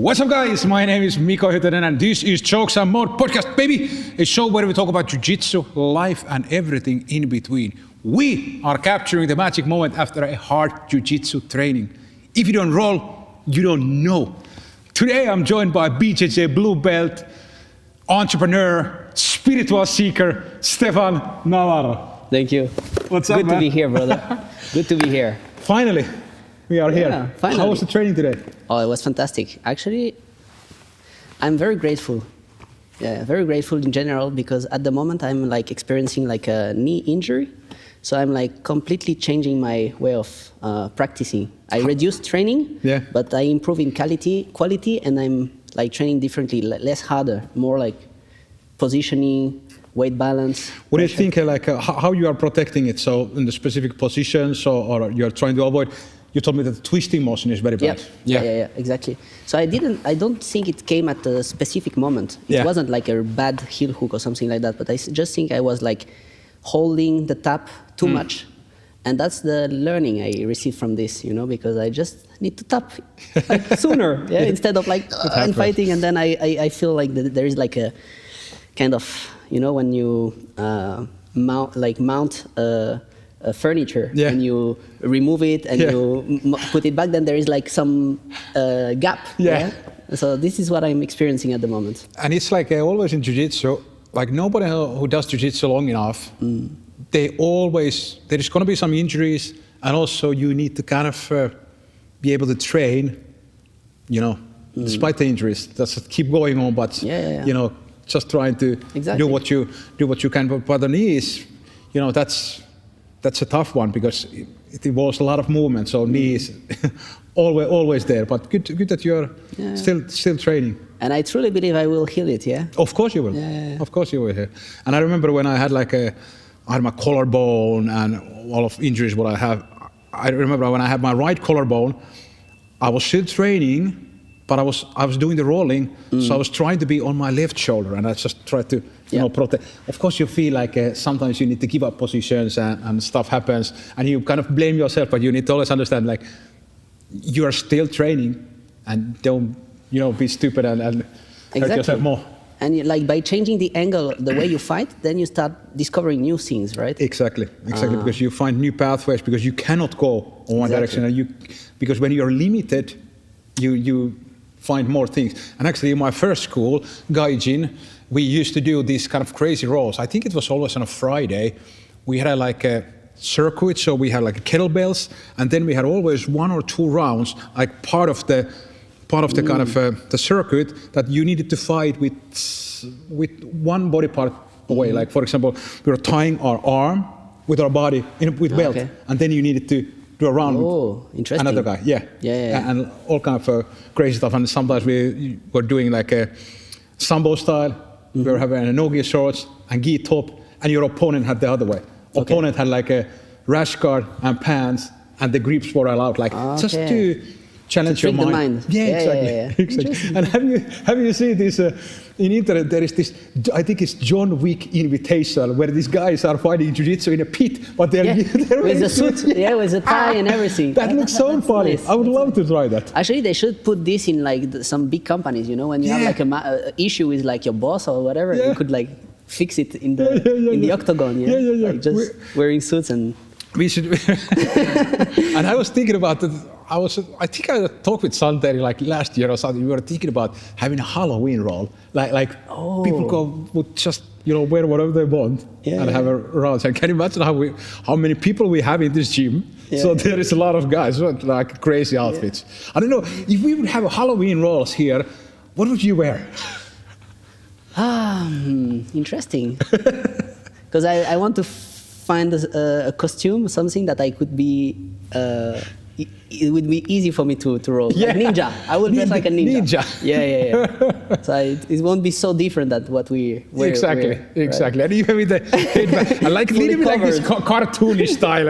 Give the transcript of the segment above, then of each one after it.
What's up, guys? My name is Miko Hytonen, and this is Jokes and More Podcast, baby. A show where we talk about Jiu-Jitsu, life, and everything in between. We are capturing the magic moment after a hard Jiu-Jitsu training. If you don't roll, you don't know. Today, I'm joined by BJJ blue belt, entrepreneur, spiritual seeker, Stephane Navarro. Thank you. What's up, Good man? to be here, brother. Good to be here. Finally, we are here. Finally. How was the training today? Oh, it was fantastic. Actually, I'm very grateful. Yeah, very grateful in general because at the moment I'm like experiencing like a knee injury. So I'm like completely changing my way of practicing. I reduced training, but I improve in quality, and I'm like training differently, less harder, more like positioning, weight balance. What do you think, how you are protecting it? So in the specific positions, or you're trying to avoid? You told me that the twisting motion is very bad. Yeah, exactly. So I don't think it came at a specific moment. It wasn't like a bad heel hook or something like that, but I just think I was like holding the tap too much. And that's the learning I received from this, because I just need to tap like sooner, instead of like and fighting. And then I feel like there is like a kind of, when you mount furniture and you remove it and you put it back, then there is like some gap. So this is what I'm experiencing at the moment. And it's like always in Jiu-Jitsu, like nobody who does Jiu-Jitsu long enough, there is going to be some injuries, and also you need to kind of be able to train, despite the injuries. Just keep going on, but just trying to do what you can. But the knee is, that's a tough one because it involves a lot of movement. So knee is always there. But good that you're still training. And I truly believe I will heal it. Of course you will. Of course you will. And I remember when I had I had my collarbone and all of injuries what I have. I remember when I had my right collarbone, I was still training, but I was doing the rolling, so I was trying to be on my left shoulder, and I just tried to protect. Of course, you feel like sometimes you need to give up positions and stuff happens, and you kind of blame yourself, but you need to always understand like you are still training, and don't be stupid and hurt yourself more. And like by changing the angle, the way you fight, then you start discovering new things, right? Exactly, because you find new pathways, because you cannot go in one direction, and because when you're limited, you find more things. And actually in my first school, Gaijin, we used to do these kind of crazy rolls. I think it was always on a Friday. We had a circuit, so we had like kettlebells, and then we had always 1 or 2 rounds, like part of the kind of the circuit that you needed to fight with one body part away. Like for example, we were tying our arm with our body with belt, and then you needed to do a round with another guy. And all kind of crazy stuff. And sometimes we were doing like a sambo style. We were having a no-gi shorts and gi top, and your opponent had the other way. Opponent had like a rash guard and pants, and the grips were allowed, like just to challenge your mind. Exactly. And have you seen this in internet? There is this, I think it's John Wick Invitational, where these guys are fighting Jiu-Jitsu in a pit, but they're with a suit, with a tie and everything. That looks so funny. Nice. I would love to try that. Actually, they should put this in like some big companies. When you have like a issue with like your boss or whatever, you could like fix it in the octagon. Like just wearing suits and. We should. And I was thinking about that. I think I talked with Santeri like last year or something. We were thinking about having a Halloween roll, like people would just wear whatever they want and have a round. And can you imagine how many people we have in this gym? So there is a lot of guys with like crazy outfits. I don't know if we would have a Halloween rolls here. What would you wear? Interesting. Because I want to find a costume, something that I could be. It would be easy for me to roll. Like ninja. I would dress like a ninja. So it won't be so different than what we wear. Exactly. Right? And even with the headband, I like a little bit like this cartoonish style,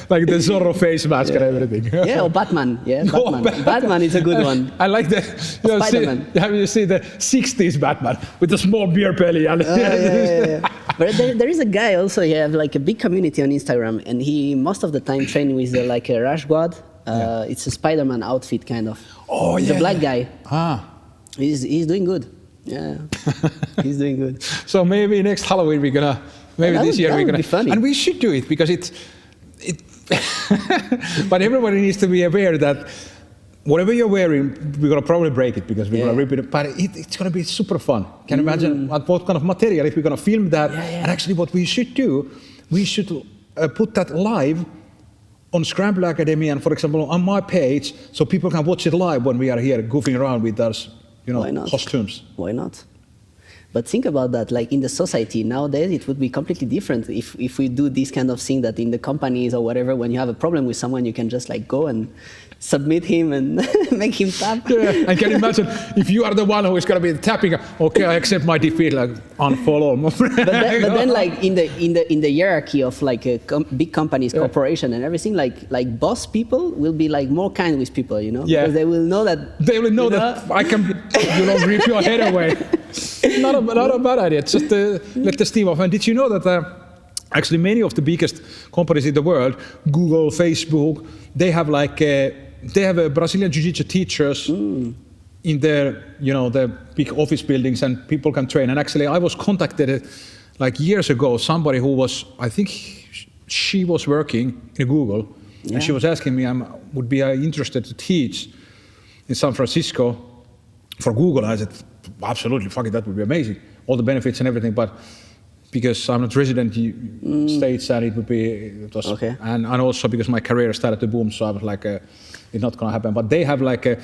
like the Zorro face mask and everything. Or Batman. Batman is a good one. I like the. Spider-Man. Have you seen the 60s Batman with the small beer belly? But there is a guy also. He have like a big community on Instagram, and he most of the time train with like a rash guard It's a Spider-Man outfit, kind of. Oh, he's yeah. a black guy. Ah. He's doing good. Yeah, he's doing good. So maybe next Halloween we're gonna, this year we're gonna, be funny. and we should do it because it. But everybody needs to be aware that whatever you're wearing, we're gonna probably break it because we're gonna rip it. But it's gonna be super fun. Can you imagine what kind of material if we're gonna film that? And actually, what we should do, we should put that live on Scramble Academy and, for example, on my page, so people can watch it live when we are here goofing around with us. Costumes. Why not? But think about that, like in the society nowadays, it would be completely different if we do this kind of thing that in the companies or whatever, when you have a problem with someone, you can just like go and submit him and make him tap. Yeah, and can you imagine if you are the one who is going to be tapping, okay, I accept my defeat, like unfollow. but then like in the hierarchy of like big companies, corporation and everything, like boss people will be like more kind with people, because they will know that I can, rip your head away. Not a bad idea. Just let the steam off. And did you know that actually many of the biggest companies in the world, Google, Facebook, they have Brazilian Jiu-Jitsu teachers in their, the big office buildings, and people can train. And actually, I was contacted like years ago, somebody who was, I think she was working in Google, and she was asking me, would be interested to teach in San Francisco for Google. I said, absolutely, fuck it, that would be amazing. All the benefits and everything, but because I'm not resident States, and it was okay. And also because my career started to boom, so I was like, it's not gonna happen. But they have like a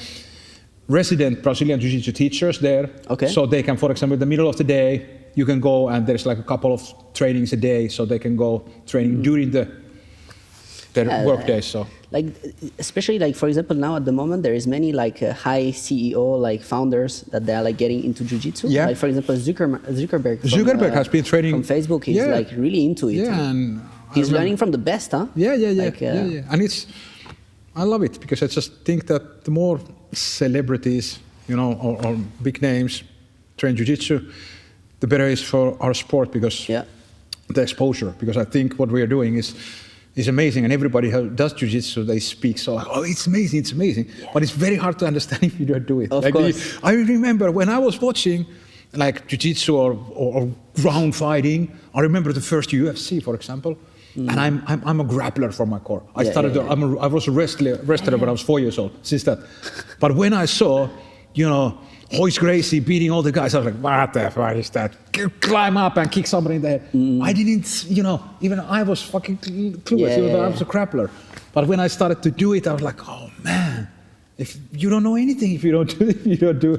resident Brazilian Jiu-Jitsu teachers there, so they can, for example, in the middle of the day, you can go and there's like a couple of trainings a day, so they can go training during their work days. So. Like, especially like, for example, now at the moment, there is many like high CEO, like founders that they are like getting into Jiu-Jitsu. Yeah. Like, for example, Zuckerberg. Zuckerberg has been training. From Facebook, he's like really into it. Yeah, and he's learning from the best, huh? Yeah. And I love it because I just think that the more celebrities, or big names train Jiu-Jitsu, the better it is for our sport because the exposure. Because I think what we are doing is amazing, and everybody who does Jiu-Jitsu, they speak so like, oh, it's amazing. But it's very hard to understand if you don't do it. Of course. I remember when I was watching like Jiu-Jitsu or ground fighting, I remember the first UFC, for example, and I'm a grappler for my core. I was a wrestler when I was 4 years old, since that. But when I saw, Royce Gracie beating all the guys, I was like, what the fuck is that? Climb up and kick somebody in the head. I didn't, even I was fucking clueless. I was a grappler. But when I started to do it, I was like, oh man, if you don't know anything, if you don't do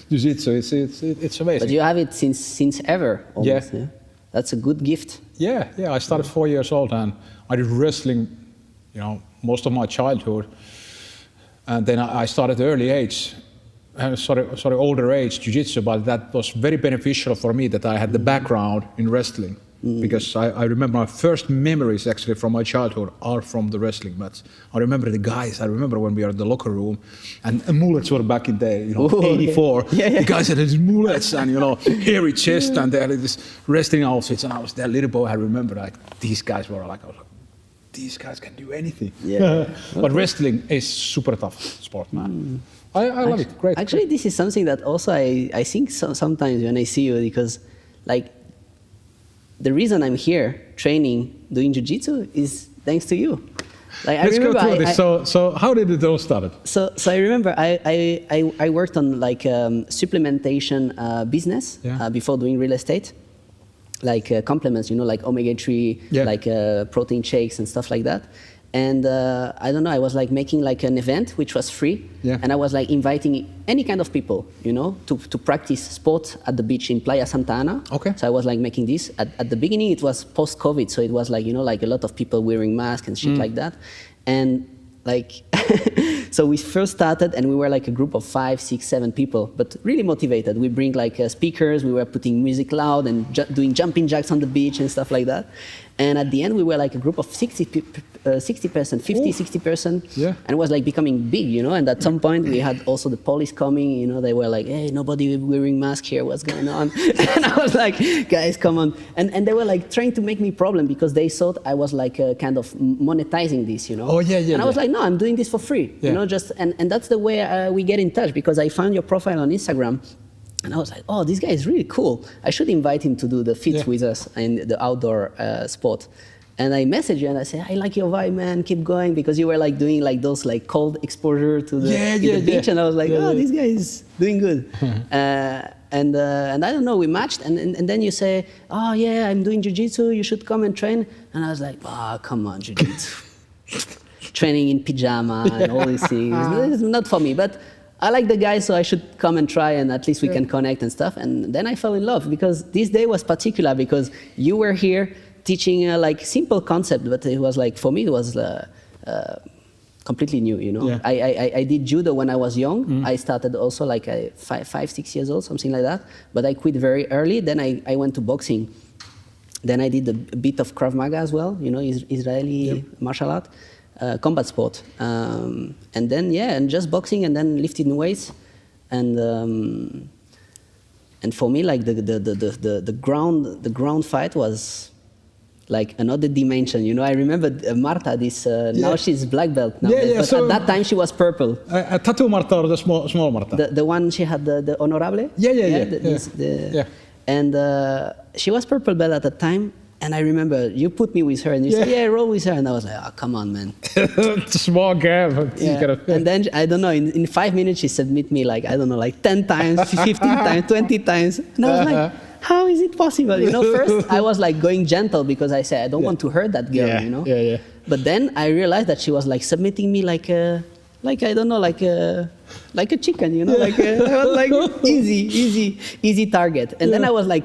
Jiu-Jitsu, it's amazing. But you have it since ever, almost. Yeah. That's a good gift. Yeah. I started 4 years old, and I did wrestling, most of my childhood. And then I started at early age. Older age Jiu-Jitsu, but that was very beneficial for me that I had the background in wrestling, because I remember my first memories actually from my childhood are from the wrestling match. I remember the guys. I remember when we were in the locker room, and mullets were back in there, 84. The guys had these mullets and hairy chest, and they had this wrestling outfits, and I was that little boy. I remember like these guys were like, I was like, these guys can do anything. But wrestling is super tough sport, man. I love it. Great. Actually, this is something that also I think sometimes when I see you, because like the reason I'm here training, doing Jiu-Jitsu is thanks to you. Like, Let's go through this. So how did it all start? So I remember I worked on like supplementation business before doing real estate, like complements, like omega-3, like protein shakes and stuff like that. And I don't know, I was like making like an event which was free, and I was like inviting any kind of people, to practice sport at the beach in Playa Santa Ana. So I was like making this. At the beginning, it was post-COVID, so it was like, like a lot of people wearing masks and shit like that. And like, so we first started, and we were like a group of 5, 6, 7 people, but really motivated. We bring like speakers, we were putting music loud and doing jumping jacks on the beach and stuff like that. And at the end, we were like a group of 60 60%, 50, 60%. Yeah. And it was like becoming big, you know. And at some point we had also the police coming, you know, they were like, hey, nobody wearing mask here, what's going on? And I was like, guys, come on. And they were like trying to make me problem because they thought I was like kind of monetizing this, you know. Oh, yeah, yeah. And I was like, no, I'm doing this for free, Yeah. you know, just, and that's the way we get in touch because I found your profile on Instagram. And I was like, oh, this guy is really cool. I should invite him to do the fits with us in the outdoor sport. And I messaged you and I said, I like your vibe, man, keep going. Because you were like doing like those like cold exposure to the beach. And I was like, this guy is doing good. And I don't know, we matched. And then you say, oh yeah, I'm doing Jiu-Jitsu, you should come and train. And I was like, oh, come on, Jiu-Jitsu. Training in pajama and all these things. It's not for me. But I like the guy, so I should come and try, and at least we can connect and stuff. And then I fell in love because this day was particular because you were here teaching like simple concept, but it was like, for me, it was completely new, you know. Yeah. I did judo when I was young. I started also like 5, 6 years old, something like that. But I quit very early. Then I went to boxing. Then I did a bit of Krav Maga as well, you know, Israeli martial art. Combat sport, and then and just boxing, and then lifting weights, and for me like the ground fight was like another dimension, you know. I remember Marta, this now she's black belt now, but so at that time she was purple. A tattoo Marta or the small Marta? The one she had the honorable. And she was purple belt at the time. And I remember you put me with her and you said, yeah, roll with her. And I was like, oh, come on, man. Small gap. And then, I don't know, in 5 minutes, she submit me like, I don't know, like 10 times, 15 times, 20 times. And I was like, how is it possible? You know, first I was like going gentle because I said, I don't want to hurt that girl, you know. But then I realized that she was like submitting me like I don't know, like a chicken, you know, I was like easy target. And then I was like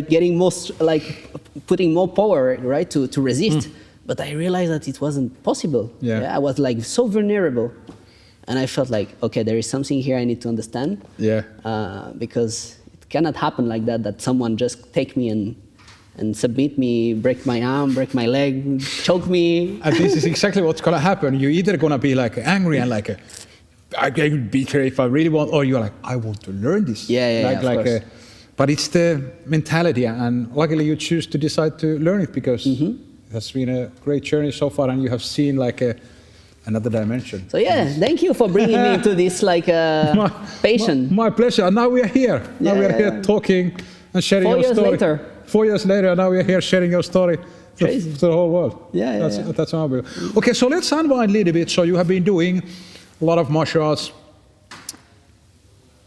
getting most, like putting more power, right, to resist. But I realized that it wasn't possible. I was like so vulnerable. And I felt like, okay, there is something here I need to understand. Because it cannot happen like that someone just take me and submit me, break my arm, break my leg, choke me. And this is exactly what's gonna happen. You're either gonna be like angry and like, I can beat her if I really want, or you're like, I want to learn this. Of course. But it's the mentality, and luckily you choose to decide to learn it because it has been a great journey so far, and you have seen like another dimension. So thank you for bringing me into this like passion. My pleasure. And now we are here. Now we are here talking and sharing your story. 4 years later, now we are here sharing your story to the whole world. That's unbelievable. Okay, so let's unwind a little bit. So you have been doing a lot of martial arts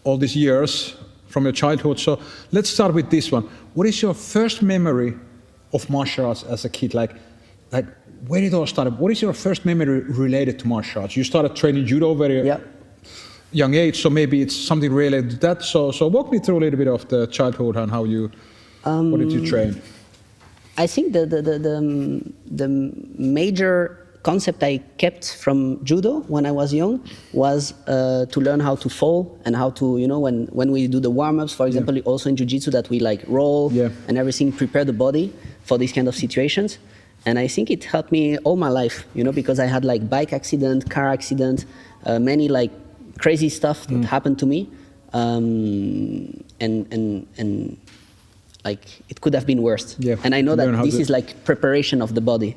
all these years from your childhood. So let's start with this one. What is your first memory of martial arts as a kid? Like where did it all start? What is your first memory related to martial arts? You started training judo very young age, so maybe it's something related to that. So walk me through a little bit of the childhood and how you, what did you train? I think the major concept I kept from judo when I was young was to learn how to fall and how to, you know, when we do the warm-ups, for example, also in jiu-jitsu, that we like roll and everything, prepare the body for these kind of situations. And I think it helped me all my life, you know, because I had like bike accident, car accident, many like crazy stuff that happened to me. And like it could have been worse. And I know that this is like preparation of the body.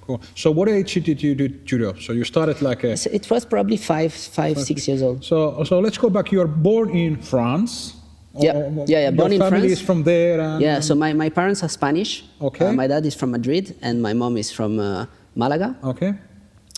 Cool. So what age did you do judo? So you started like a... So it was probably 5, 6 years old. So let's go back. You were born in France. Born in France. Your family is from there. So my parents are Spanish. Okay. My dad is from Madrid and my mom is from Malaga. Okay.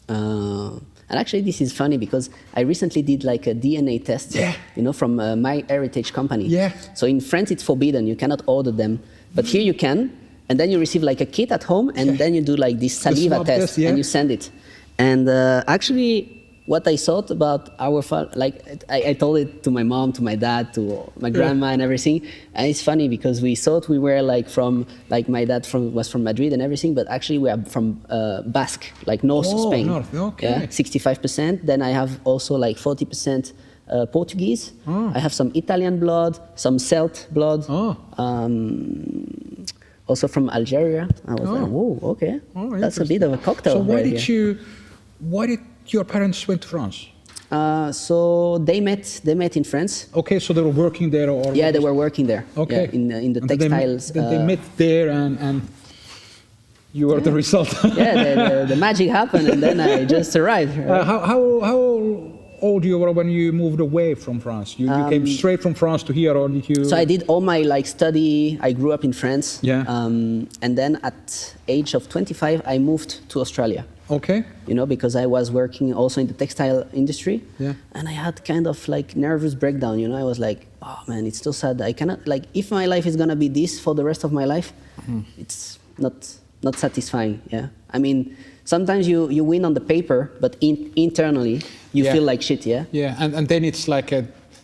And actually this is funny because I recently did like a DNA test, you know, from My Heritage company. So in France it's forbidden, you cannot order them. But here you can. And then you receive like a kit at home, and then you do like this saliva test, and you send it. And actually, what I thought about our like I told it to my mom, to my dad, to my grandma, and everything. And it's funny because we thought we were like from my dad was from Madrid and everything, but actually we are from Basque, like North Spain. North, okay. 65%. Then I have also like 40%. Portuguese. I have some Italian blood, some Celt blood. also from Algeria. I was like, whoa, okay, that's a bit of a cocktail. So right why did your parents went to France? So they met in France. Okay, so they were working there, or yeah, they were working there. Okay, yeah, in the textiles. They met there, and you were the result. Yeah, the magic happened, and then I just arrived. Right? How old you were when you moved away from France? You came straight from France to here, or did you? So I did all my study. I grew up in France. Yeah. And then at age of 25, I moved to Australia. Okay. Because I was working also in the textile industry. Yeah. And I had kind of nervous breakdown. I was like, oh man, it's so sad. I cannot if my life is gonna be this for the rest of my life, it's not satisfying. Yeah. I mean, sometimes you win on the paper, but internally you feel like shit. Yeah. Yeah, and then it's like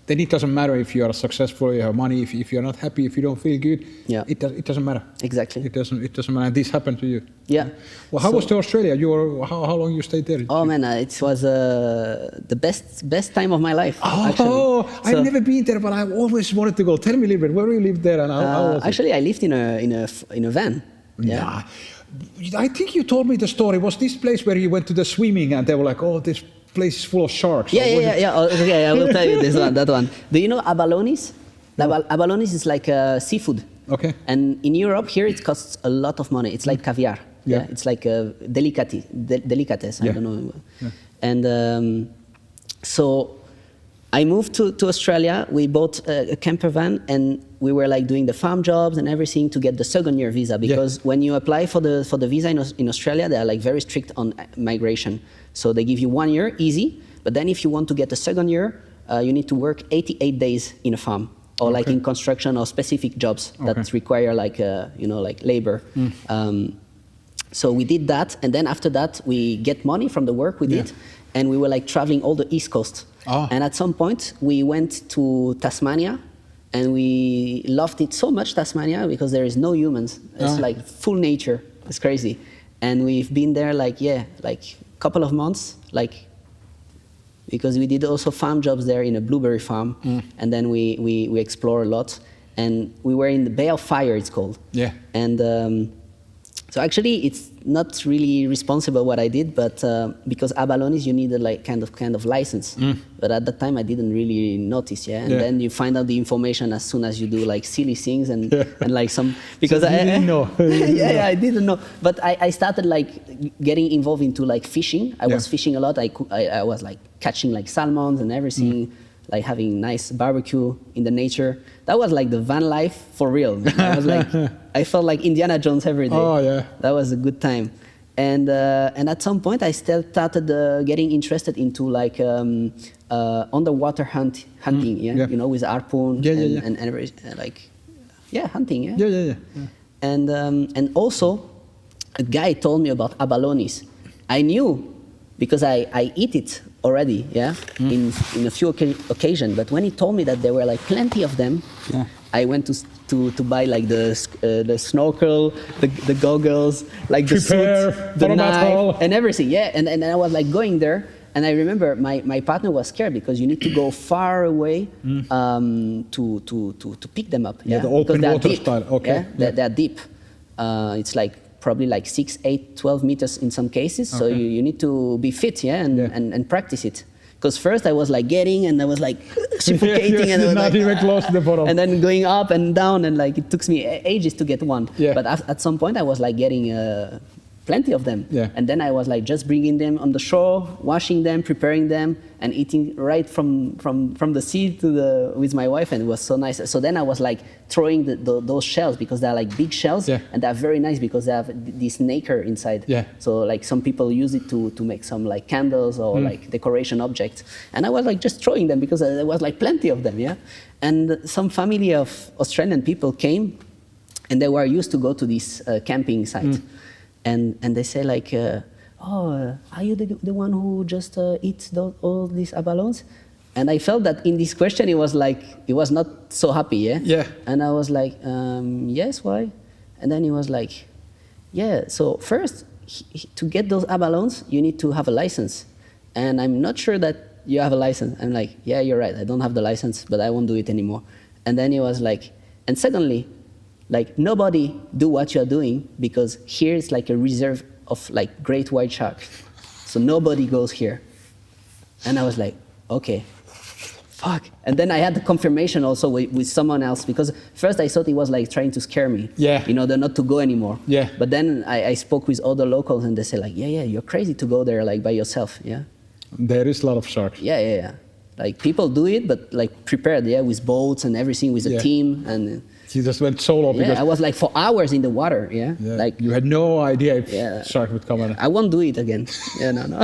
then it doesn't matter if you are successful, you have money, if you're not happy, if you don't feel good. Yeah. It doesn't matter. Exactly. It doesn't matter. This happened to you. Yeah. Well, how was to Australia? How long you stayed there? Oh man, it was the best time of my life. Oh, I've never been there, but I've always wanted to go. Tell me a little bit. Where do you live there, and how was actually, I lived in a van. Yeah. Nah. I think you told me the story. Was this place where you went to the swimming and they were like, oh, this place is full of sharks? Yeah. Okay, I will tell you that one. Do you know abalones? Abalones is like seafood. Okay. And in Europe, here it costs a lot of money. It's like caviar. Yeah. It's like a delicatessen. I don't know. Yeah. And so I moved to Australia. We bought a camper van, and we were doing the farm jobs and everything to get the second year visa, because when you apply for the visa in Australia, they are very strict on migration. So they give you 1 year easy, but then if you want to get a second year, you need to work 88 days in a farm, or in construction or specific jobs that require labor. So we did that, and then after that we get money from the work we did, and we were traveling all the East Coast. And at some point we went to Tasmania, and we loved it so much, Tasmania, because there is no humans. It's full nature. It's crazy. And we've been there couple of months, because we did also farm jobs there in a blueberry farm, and then we explore a lot, and we were in the Bay of Fire, it's called. Yeah. And so actually, it's not really responsible what I did, but because abalones, you need a kind of license. But at that time, I didn't really notice. Yeah. And then you find out the information as soon as you do silly things and some, because so I didn't know. I didn't know. But I started getting involved into fishing. I was fishing a lot. I was catching salmons and everything. Having nice barbecue in the nature. That was the van life for real. I was I felt like Indiana Jones every day. Oh yeah. That was a good time. And at some point I started getting interested into underwater hunting. Yeah. With harpoon and hunting. Yeah. And also a guy told me about abalones. I knew because I eat it already, in a few occasions. But when he told me that there were plenty of them, I went to buy the snorkel, the goggles, the suit, the knife, and everything. Yeah, and I was going there, and I remember my partner was scared because you need to go far away to pick them up. Yeah, the open water style. Okay. Yeah, they're deep. It's probably 6, 8, 12 meters in some cases. So you need to be fit, and practice it. Because first I was getting, and I was suffocating, and not even close to the bottom. And then going up and down, and it took me ages to get one. Yeah. But at some point I was getting plenty of them. Yeah. And then I was just bringing them on the shore, washing them, preparing them, and eating right from the sea with my wife, and it was so nice. So then I was throwing those shells, because they're big shells, and they're very nice because they have this nacre inside. Yeah. So some people use it to make some candles or decoration objects. And I was just throwing them because there was plenty of them, yeah. And some family of Australian people came, and they were used to go to this camping site. And they say are you the one who just eats all these abalones? And I felt that in this question he was not so happy, yeah? Yeah. And I was yes, why? And then he was yeah, so first, to get those abalones, you need to have a license. And I'm not sure that you have a license. I'm yeah, you're right, I don't have the license, but I won't do it anymore. And then he was and secondly, like nobody do what you're doing because here is like a reserve of like great white shark. So nobody goes here. And I was like, okay, fuck. And then I had the confirmation also with someone else because first I thought he was like trying to scare me. Yeah. You know, they're not to go anymore. Yeah. But then I spoke with other locals and they said like, yeah, you're crazy to go there like by yourself. Yeah. There is a lot of sharks. Yeah. Like people do it, but like prepared, with boats and everything, with a team. And you just went solo because I was like for hours in the water. Yeah. Like you had no idea if shark would come in. I won't do it again. No.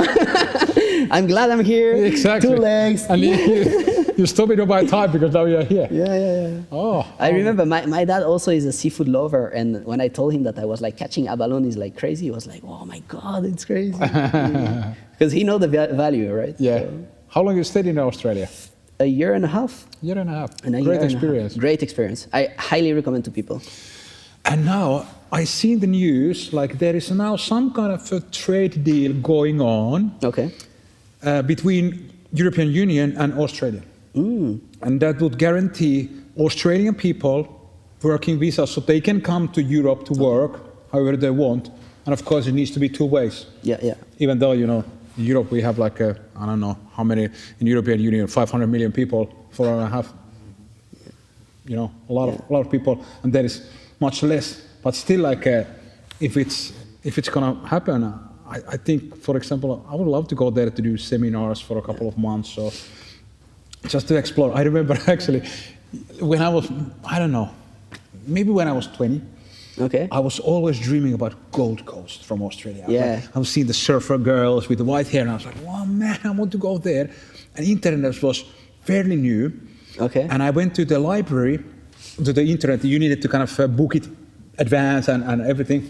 I'm glad I'm here. Exactly. 2 legs. And you stopped it by time because now you're here. Yeah. I remember my dad also is a seafood lover, and when I told him that I was like catching abalone is like crazy, he was like, oh my God, it's crazy. Because he knows the value, right? Yeah. So, how long you stayed in Australia? a year and a half. Year and a half. And a Great year and a experience. half. Great experience. I highly recommend to people. And now I see in the news like there is now some kind of a trade deal going on Okay. between European Union and Australia. And that would guarantee Australian people working visas so they can come to Europe to work however they want. And of course it needs to be 2 ways. Yeah. Even though, in Europe we have like, I don't know how many in European Union, 500 million people, 4.5, a lot of people, and there is much less. But still, like, if it's gonna happen, I think, for example, I would love to go there to do seminars for a couple of months, or just to explore. I remember actually when I was, I don't know, maybe when I was 20. Okay. I was always dreaming about Gold Coast from Australia. Yeah. I was seeing the surfer girls with the white hair, and I was like, "Wow, man, I want to go there." And internet was fairly new. Okay. And I went to the library, to the internet. You needed to kind of book it advance and everything.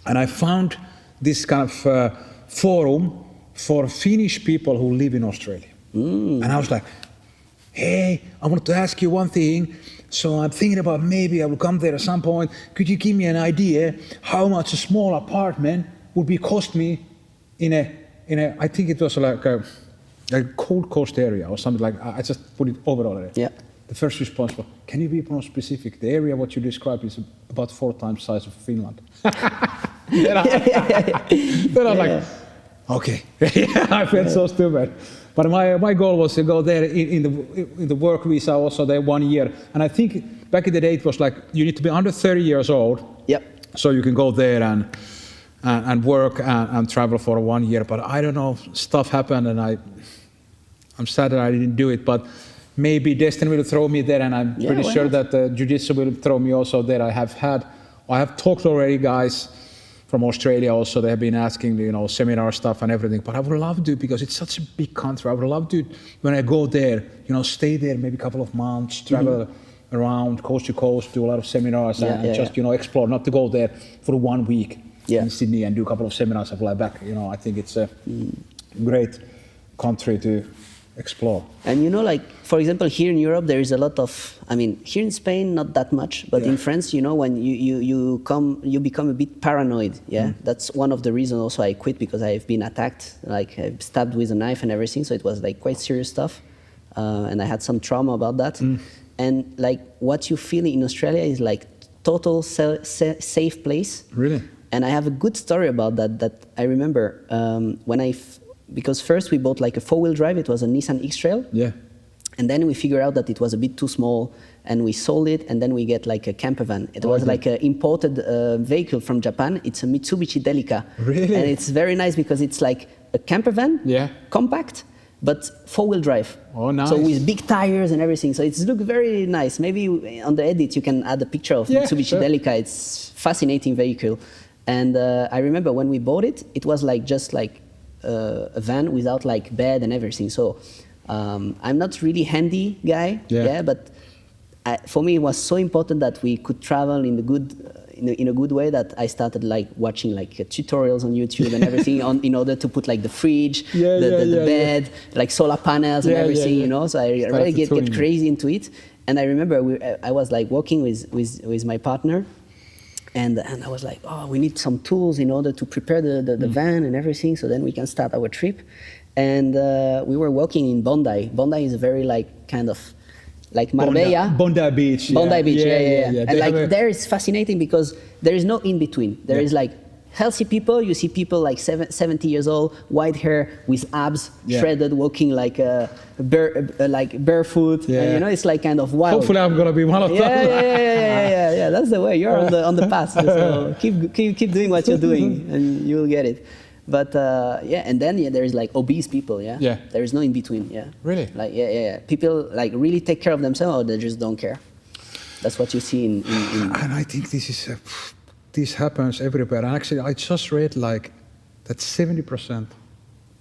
And I found this kind of forum for Finnish people who live in Australia. And I was like, "Hey, I wanted to ask you one thing. So I'm thinking about maybe I will come there at some point. Could you give me an idea how much a small apartment would be cost me in a I think it was like a Gold Coast area or something like I just put it overall there. Yeah. The first response was, can you be more specific? The area what you described is about 4 times size of Finland. Then I was like, okay. I felt so stupid. But my goal was to go there in the work visa also there 1 year. And I think back in the day it was like you need to be under 30 years old. Yep. So you can go there and work and travel for 1 year. But I don't know, stuff happened and I'm sad that I didn't do it. But maybe destiny will throw me there, and I'm pretty sure that Jiu-Jitsu will throw me also there. I have talked already, guys from Australia also. They have been asking, seminar stuff and everything. But I would love to, because it's such a big country. I would love to, when I go there, stay there maybe a couple of months, travel around coast to coast, do a lot of seminars, and just explore. Not to go there for 1 week in Sydney and do a couple of seminars and fly back. I think it's a great country to explore. And for example, here in Europe, there is a lot of, here in Spain, not that much, but in France, when you become a bit paranoid, That's one of the reasons also I quit, because I've been attacked, like I've stabbed with a knife and everything, so it was like quite serious stuff, and I had some trauma about that. And like what you feel in Australia is like total safe place. Really? And I have a good story about that I remember because first we bought like a 4-wheel drive. It was a Nissan X-Trail. Yeah. And then we figured out that it was a bit too small, and we sold it, and then we get like a camper van. It was like an imported vehicle from Japan. It's a Mitsubishi Delica. Really? And it's very nice because it's like a camper van, compact, but 4-wheel drive. Oh, nice. So with big tires and everything. So it's look very nice. Maybe on the edit you can add a picture of Mitsubishi Delica. It's fascinating vehicle. And I remember when we bought it, it was like just like a van without like bed and everything. So I'm not really handy guy, but for me it was so important that we could travel in a good way that I started like watching like tutorials on YouTube and everything in order to put like the fridge, the bed, like solar panels and everything, So I really get crazy into it. And I remember I was like walking with my partner. And I was like, we need some tools in order to prepare the van and everything, so then we can start our trip. And we were walking in Bondi. Bondi is a very like kind of like Marbella. Bondi Beach. Bondi Beach, yeah. And like there is fascinating because there is no in between. There is like healthy people. You see people like 70 years old, white hair with abs, shredded, walking like barefoot. Yeah. And, you know, it's like kind of wild. Hopefully, I'm gonna be one of them. Yeah. That's the way. You're on the path. So keep doing what you're doing, and you will get it. But and then there is like obese people. Yeah. There is no in between. Yeah. Really? Like people like really take care of themselves, or they just don't care. That's what you see in And I think this happens everywhere. And actually, I just read like that 70%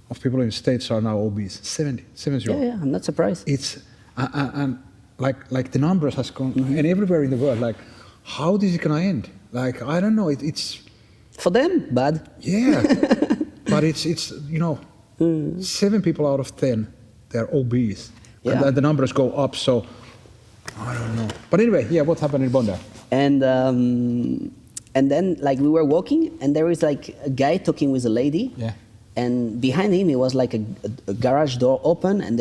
of people in the States are now obese. 70. Yeah, I'm not surprised. It's and like the numbers has gone and everywhere in the world. Like, how this is gonna end? Like, I don't know. It's for them bad. Yeah, but it's 7 people out of 10 they're obese, and the numbers go up. So I don't know. But anyway, what happened in Bondi? And then like we were walking, and there was like a guy talking with a lady. Yeah. And behind him, it was like a garage door open, and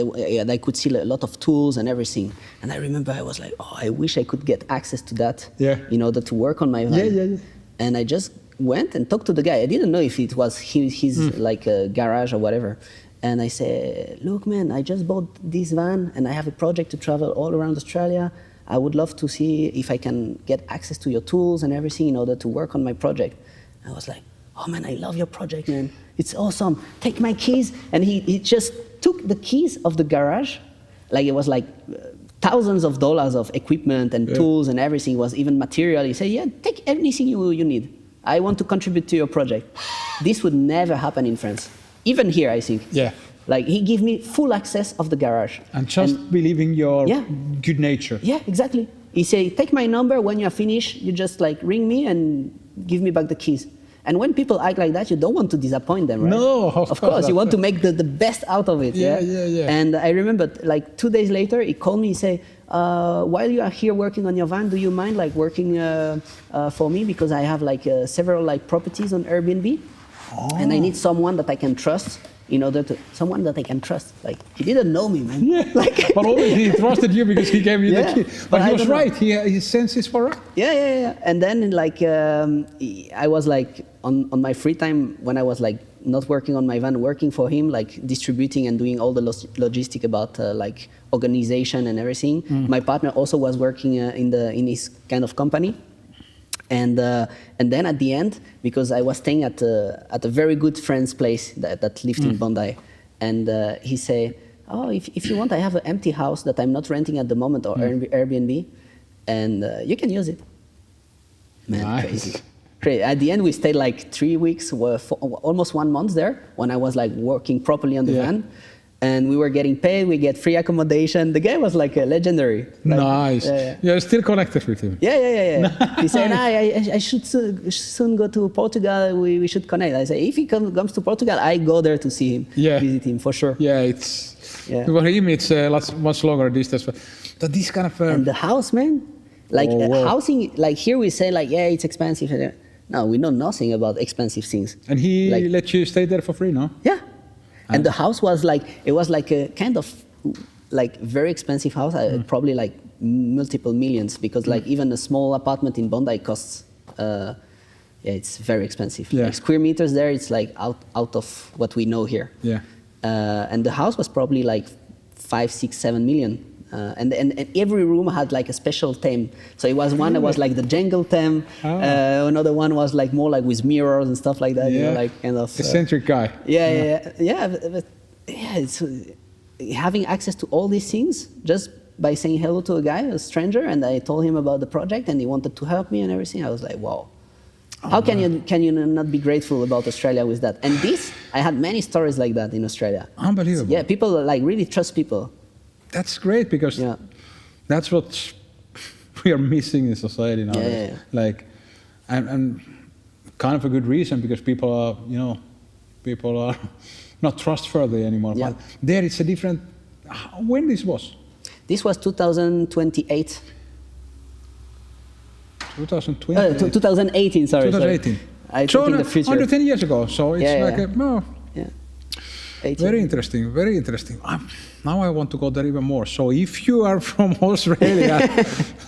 they could see a lot of tools and everything. And I remember I was like, oh, I wish I could get access to that in order to work on my van. Yeah. And I just went and talked to the guy. I didn't know if it was his like a garage or whatever. And I said, look, man, I just bought this van, and I have a project to travel all around Australia. I would love to see if I can get access to your tools and everything in order to work on my project. I was like, oh man, I love your project, man. It's awesome. Take my keys. And he just took the keys of the garage. Like it was like thousands of dollars of equipment and tools and everything, was even material. He said, yeah, take anything you need. I want to contribute to your project. This would never happen in France. Even here, I think. Yeah. Like he gave me full access of the garage. And just believing your good nature. Yeah, exactly. He said, take my number. When you're finished, you just like ring me and give me back the keys. And when people act like that, you don't want to disappoint them, right? No, of course. You want to make the best out of it. Yeah. And I remember like 2 days later, he called me and said, while you are here working on your van, do you mind like working for me? Because I have like several like properties on Airbnb. And I need someone that I can trust someone that I can trust. Like, he didn't know me, man. Yeah. Like, but obviously he trusted you because he gave you the key. But he was right. His senses were right. Yeah. And then like I was like on my free time when I was like not working on my van, working for him, like distributing and doing all the logistic about like organization and everything. My partner also was working in his kind of company. And then at the end, because I was staying at a very good friend's place that lived in Bondi, and he said, oh, if you want, I have an empty house that I'm not renting at the moment, or Airbnb, and you can use it. Man, nice. Crazy. At the end, we stayed like 3 weeks, almost 1 month there, when I was like working properly on the van. And we were getting paid, we get free accommodation. The guy was like a legendary. Like, nice. You're still connected with him? Yeah. He said, I should soon go to Portugal, we should connect. I said, if he comes to Portugal, I go there to see him, visit him, for sure. Yeah, for him, it's much longer distance. But this kind of... And the house, man. Like housing, like here we say like, it's expensive. No, we know nothing about expensive things. And he let you stay there for free, no? Yeah. And the house was like, it was like a kind of like very expensive house, probably like multiple millions, because like even a small apartment in Bondi costs, it's very expensive. Yeah. Like square meters there, it's like out of what we know here. Yeah. And the house was probably like 5, 6, 7 million. And every room had like a special theme. So it was one that was like the jungle theme. Another one was like more like with mirrors and stuff like that. You know, like kind of eccentric guy. But it's having access to all these things just by saying hello to a stranger, and I told him about the project, and he wanted to help me and everything. I was like, wow. How can you not be grateful about Australia with that? And I had many stories like that in Australia. Unbelievable. Yeah, people like really trust people. That's great, because that's what we are missing in society nowadays. Yeah. Like, and kind of a good reason, because people are not trustworthy anymore. Yeah. But there it's a different. When this was? This was 2028. 2020. 2018. Sorry. 2018. I think in the future. Under 10 years ago. So it's 18. Very interesting, very interesting. Now I want to go there even more. So if you are from Australia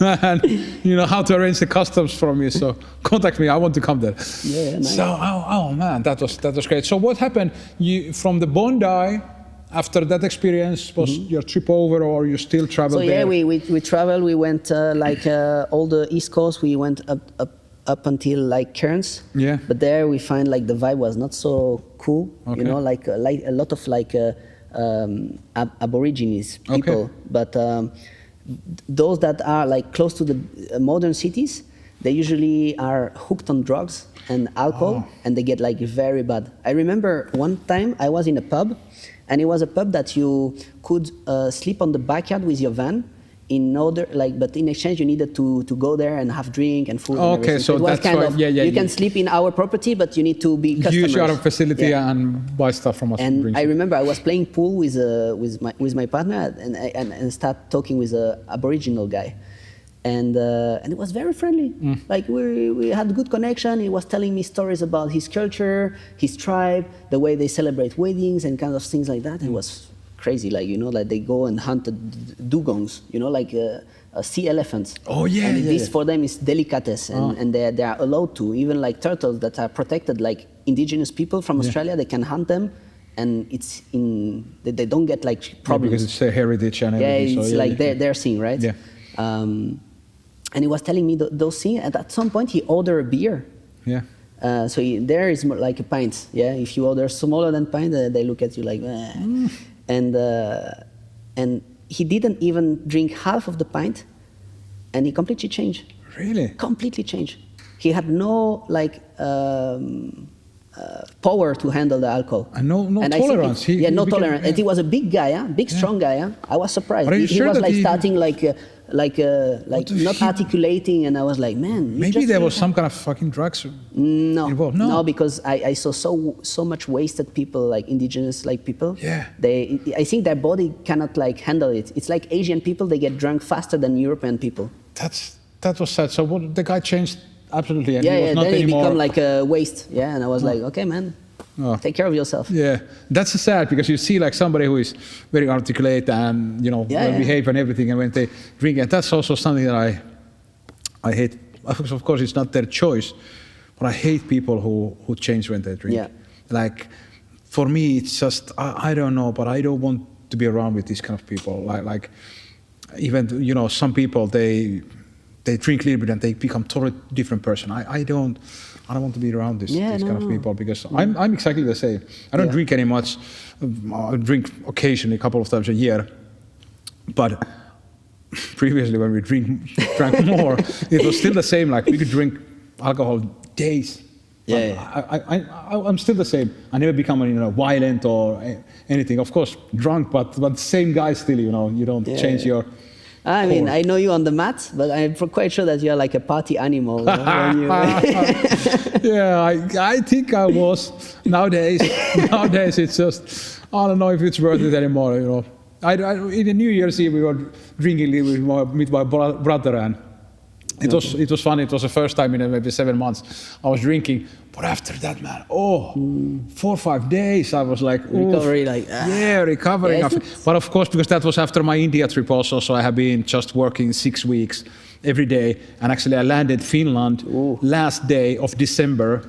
and you know how to arrange the customs for me, so contact me. I want to come there. Yeah, nice. So oh man, that was great. So what happened? You from the Bondi? After that experience, was your trip over, or you still traveled So there? yeah, we traveled. We went all the East Coast. We went up until like Cairns. Yeah. But there we find like the vibe was not so cool. Okay. You know, like a lot of like Aborigines people. Okay. But those that are like close to the modern cities, they usually are hooked on drugs and alcohol, and they get like very bad. I remember one time I was in a pub, and it was a pub that you could sleep on the backyard with your van. In order, like, but in exchange, you needed to go there and have drink and food. And Okay, so it was that's kind why. of, Yeah. you can sleep in our property, but you need to be customers. Use your facility Yeah. and buy stuff from us. And bring I some. remember I was playing pool with my partner, and start talking with a Aboriginal guy, and it was very friendly. Like we had good connection. He was telling me stories about his culture, his tribe, the way they celebrate weddings, and kind of things like that. It was crazy, like, you know, like they go and hunt the dugongs, you know, like sea elephants. Oh yeah, and yeah, this yeah. for them is delicatessen, and they are allowed to, even like turtles that are protected, like indigenous people from Australia, they can hunt them, and it's they don't get like Yeah, problems. because it's their heritage and Yeah, everything. it's so, like their thing, right? Yeah. And he was telling me those things, and at some point he ordered a beer. Yeah. So there is more like a pint. Yeah, if you order smaller than pint, they look at you like, eh. And he didn't even drink half of the pint, and he completely changed. Really? Completely changed. He had no like power to handle the alcohol. And no I think tolerance. no became- tolerance. yeah. And he was a big guy, big strong guy. I was surprised. Are you He sure was that like he- starting like the not shit? articulating, and I was like, man. you Maybe just there drink was some kind of fucking drugs no, involved. No. because I saw so much wasted people, like indigenous like people. Yeah. I think their body cannot like handle it. It's like Asian people; they get drunk faster than European people. That was sad. So what, the guy changed absolutely, and Yeah, he was yeah. not Then he anymore. become like a waste. Yeah, and I was like, okay, man, Oh. take care of yourself. Yeah, that's sad because you see like somebody who is very articulate and you know Yeah, well yeah. behave and everything, and when they drink, and that's also something that I hate. Of course, it's not their choice, but I hate people who change when they drink. Yeah. Like for me, it's just I don't know, but I don't want to be around with these kind of people. Like even you know some people they drink a little bit and they become totally different person. I don't want to be around these kind of people because I'm exactly the same. I don't drink any much. I drink occasionally, a couple of times a year. But previously, when we drank more, it was still the same. Like we could drink alcohol days. Yeah, I'm still the same. I never become violent or anything. Of course, drunk, but same guy still. You don't change your. I mean, I know you on the mat, but I'm quite sure that you're like a party animal. When you Yeah, I think I was. Nowadays, it's just I don't know if it's worth it anymore. In the New Year's Eve we were drinking with my brother, and it was fun. It was the first time in maybe 7 months I was drinking. But after that, man, 4 or 5 days I was like recovery, like recovering. Yeah, But of course, because that was after my India trip also, so I have been just working 6 weeks every day. And actually, I landed Finland last day of December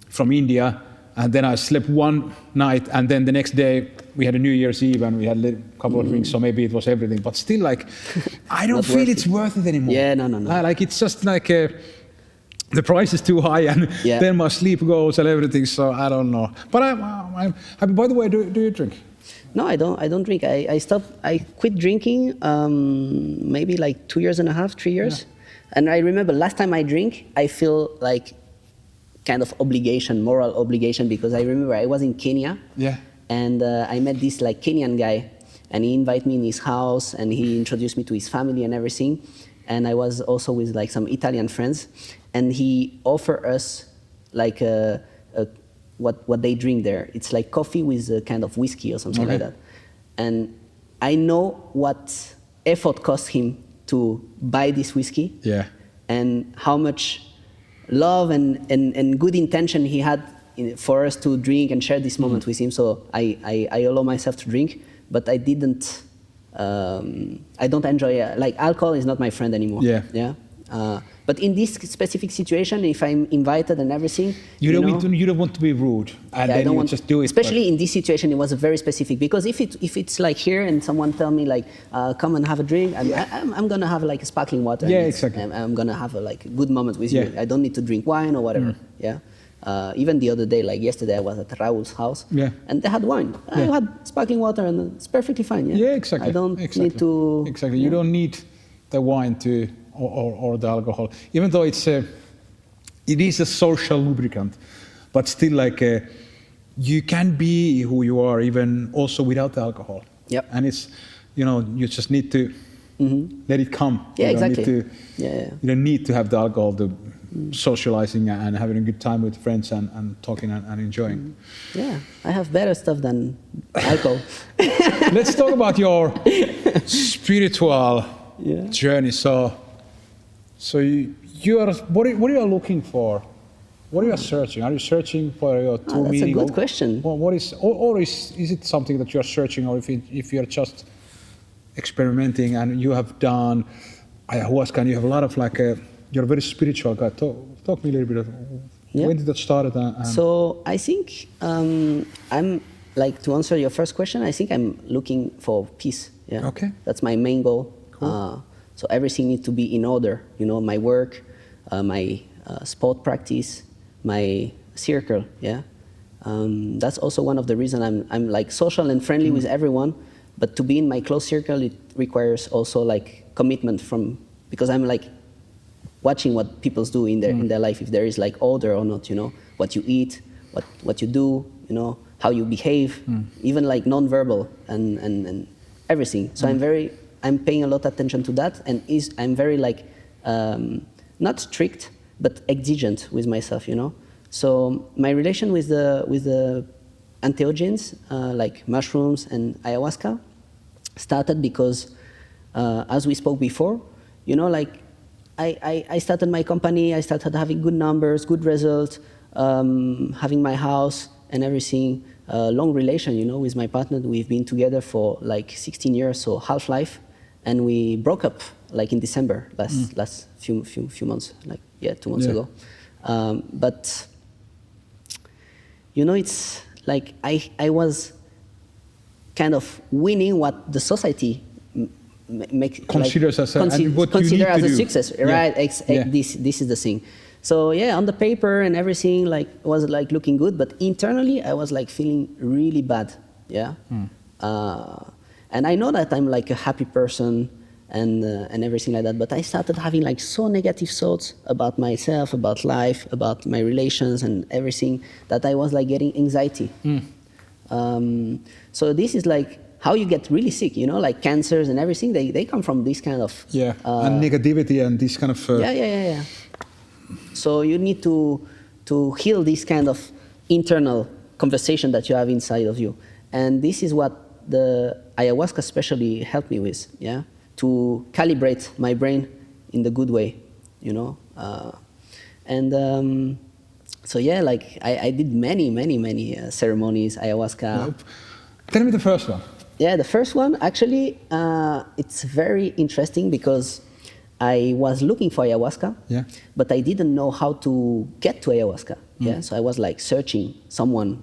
from India, and then I slept one night, and then the next day we had a New Year's Eve and we had a couple of drinks, so maybe it was everything. But still, like, I don't feel it's worth it anymore. Yeah, no. Like it's just like. The price is too high, and then my sleep goes and everything. So I don't know. But I'm happy. By the way, do you drink? No, I don't drink. I stopped. I quit drinking maybe like 2 years and a half, 3 years. Yeah. And I remember last time I drink, I feel like kind of moral obligation, because I remember I was in Kenya. Yeah. And I met this like Kenyan guy, and he invited me in his house, and he introduced me to his family and everything. And I was also with like some Italian friends, and he offered us like what they drink there. It's like coffee with a kind of whiskey or something like that. And I know what effort cost him to buy this whiskey, and how much love and good intention he had for us to drink and share this moment with him. So I allow myself to drink, but I didn't. I don't enjoy like alcohol is not my friend anymore. Yeah. But in this specific situation, if I'm invited and everything, you don't want to be rude, and then you just do it. Especially in this situation, it was very specific, because if it's like here and someone tell me like, come and have a drink, I'm gonna have like a sparkling water. Yeah, exactly. I'm gonna have a like good moment with you. I don't need to drink wine or whatever. Yeah. Even the other day, like yesterday, I was at Raul's house, and they had wine. I had sparkling water, and it's perfectly fine. Yeah, exactly. I don't need to. Exactly. You don't need the wine to. Or the alcohol, even though it is a social lubricant, but still like you can be who you are even also without the alcohol. Yep. And it's, you just need to let it come. Yeah, exactly. You don't need to have the alcohol, the socializing and having a good time with friends and talking and enjoying. Yeah, I have better stuff than alcohol. Let's talk about your spiritual journey. So you are, what are you looking for? What are you searching? Are you searching for your true meaning? That's a good question. What is, or is it something that you are searching, or if you're just experimenting and you have done ayahuasca and you have a lot of you're a very spiritual guy. Talk me a little bit of when did that start? So I think I'm like, to answer your first question, I think I'm looking for peace. Yeah. Okay. That's my main goal. Cool. So everything needs to be in order, my work, my sport practice, my circle, that's also one of the reasons I'm like social and friendly with everyone, but to be in my close circle, it requires also like commitment because I'm like watching what people do in their life, if there is like order or not, what you eat, what you do, how you behave, even like non-verbal and everything. So I'm paying a lot of attention to that, and I'm very like, not strict, but exigent with myself, So my relation with the entheogens, like mushrooms and ayahuasca, started because, as we spoke before, like I started my company, I started having good numbers, good results, having my house and everything, long relation, with my partner. We've been together for like 16 years, so half life. And we broke up like in December last few months, 2 months ago. But it's like I was kind of winning what the society considers as a success, right? This is the thing. So on the paper and everything was like looking good, but internally I was like feeling really bad. And I know that I'm like a happy person and everything like that, but I started having like so negative thoughts about myself, about life, about my relations and everything, that I was like getting anxiety. So this is like how you get really sick, like cancers and everything, they come from this kind of... and negativity and this kind of... So you need to heal this kind of internal conversation that you have inside of you. And this is what the ayahuasca especially helped me with, to calibrate my brain in the good way, like I did many ceremonies, ayahuasca. Tell me the first one. The first one, actually, it's very interesting because I was looking for ayahuasca, but I didn't know how to get to ayahuasca. So I was like searching someone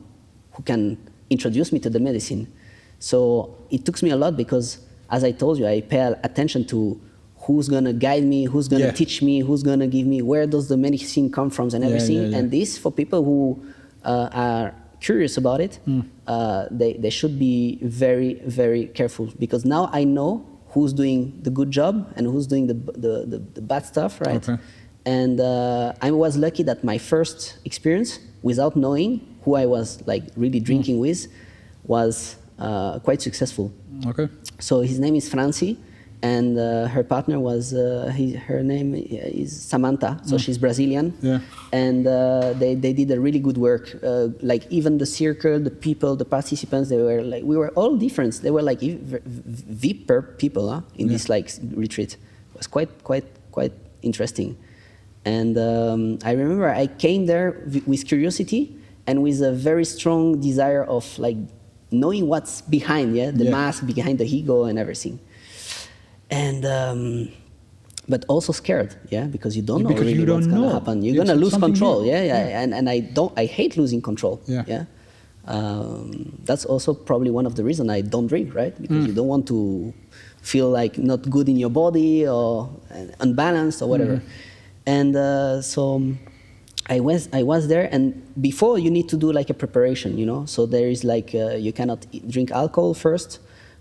who can introduce me to the medicine. So it took me a lot because, as I told you, I pay attention to who's gonna guide me, who's gonna teach me, who's gonna give me, where does the medicine come from and everything. And this, for people who are curious about it, they should be very, very careful, because now I know who's doing the good job and who's doing the bad stuff, right? Okay. And I was lucky that my first experience, without knowing who I was like really drinking with, was quite successful. Okay. So his name is Francie, and her partner was, her name is Samantha, so she's Brazilian. Yeah. And they did a really good work. Like even the circle, the people, the participants, they were like, we were all different. They were like VIP people in this like retreat. It was quite interesting. And I remember I came there with curiosity, and with a very strong desire of like knowing what's behind, the mask behind the ego and everything. And but also scared, because you don't know because really you what's don't gonna know. happen. You're gonna lose something control, new. and I hate losing control. That's also probably one of the reasons I don't drink, right? Because you don't want to feel like not good in your body or unbalanced or whatever. And so I was there, and before you need to do like a preparation, So there is like you cannot drink alcohol first,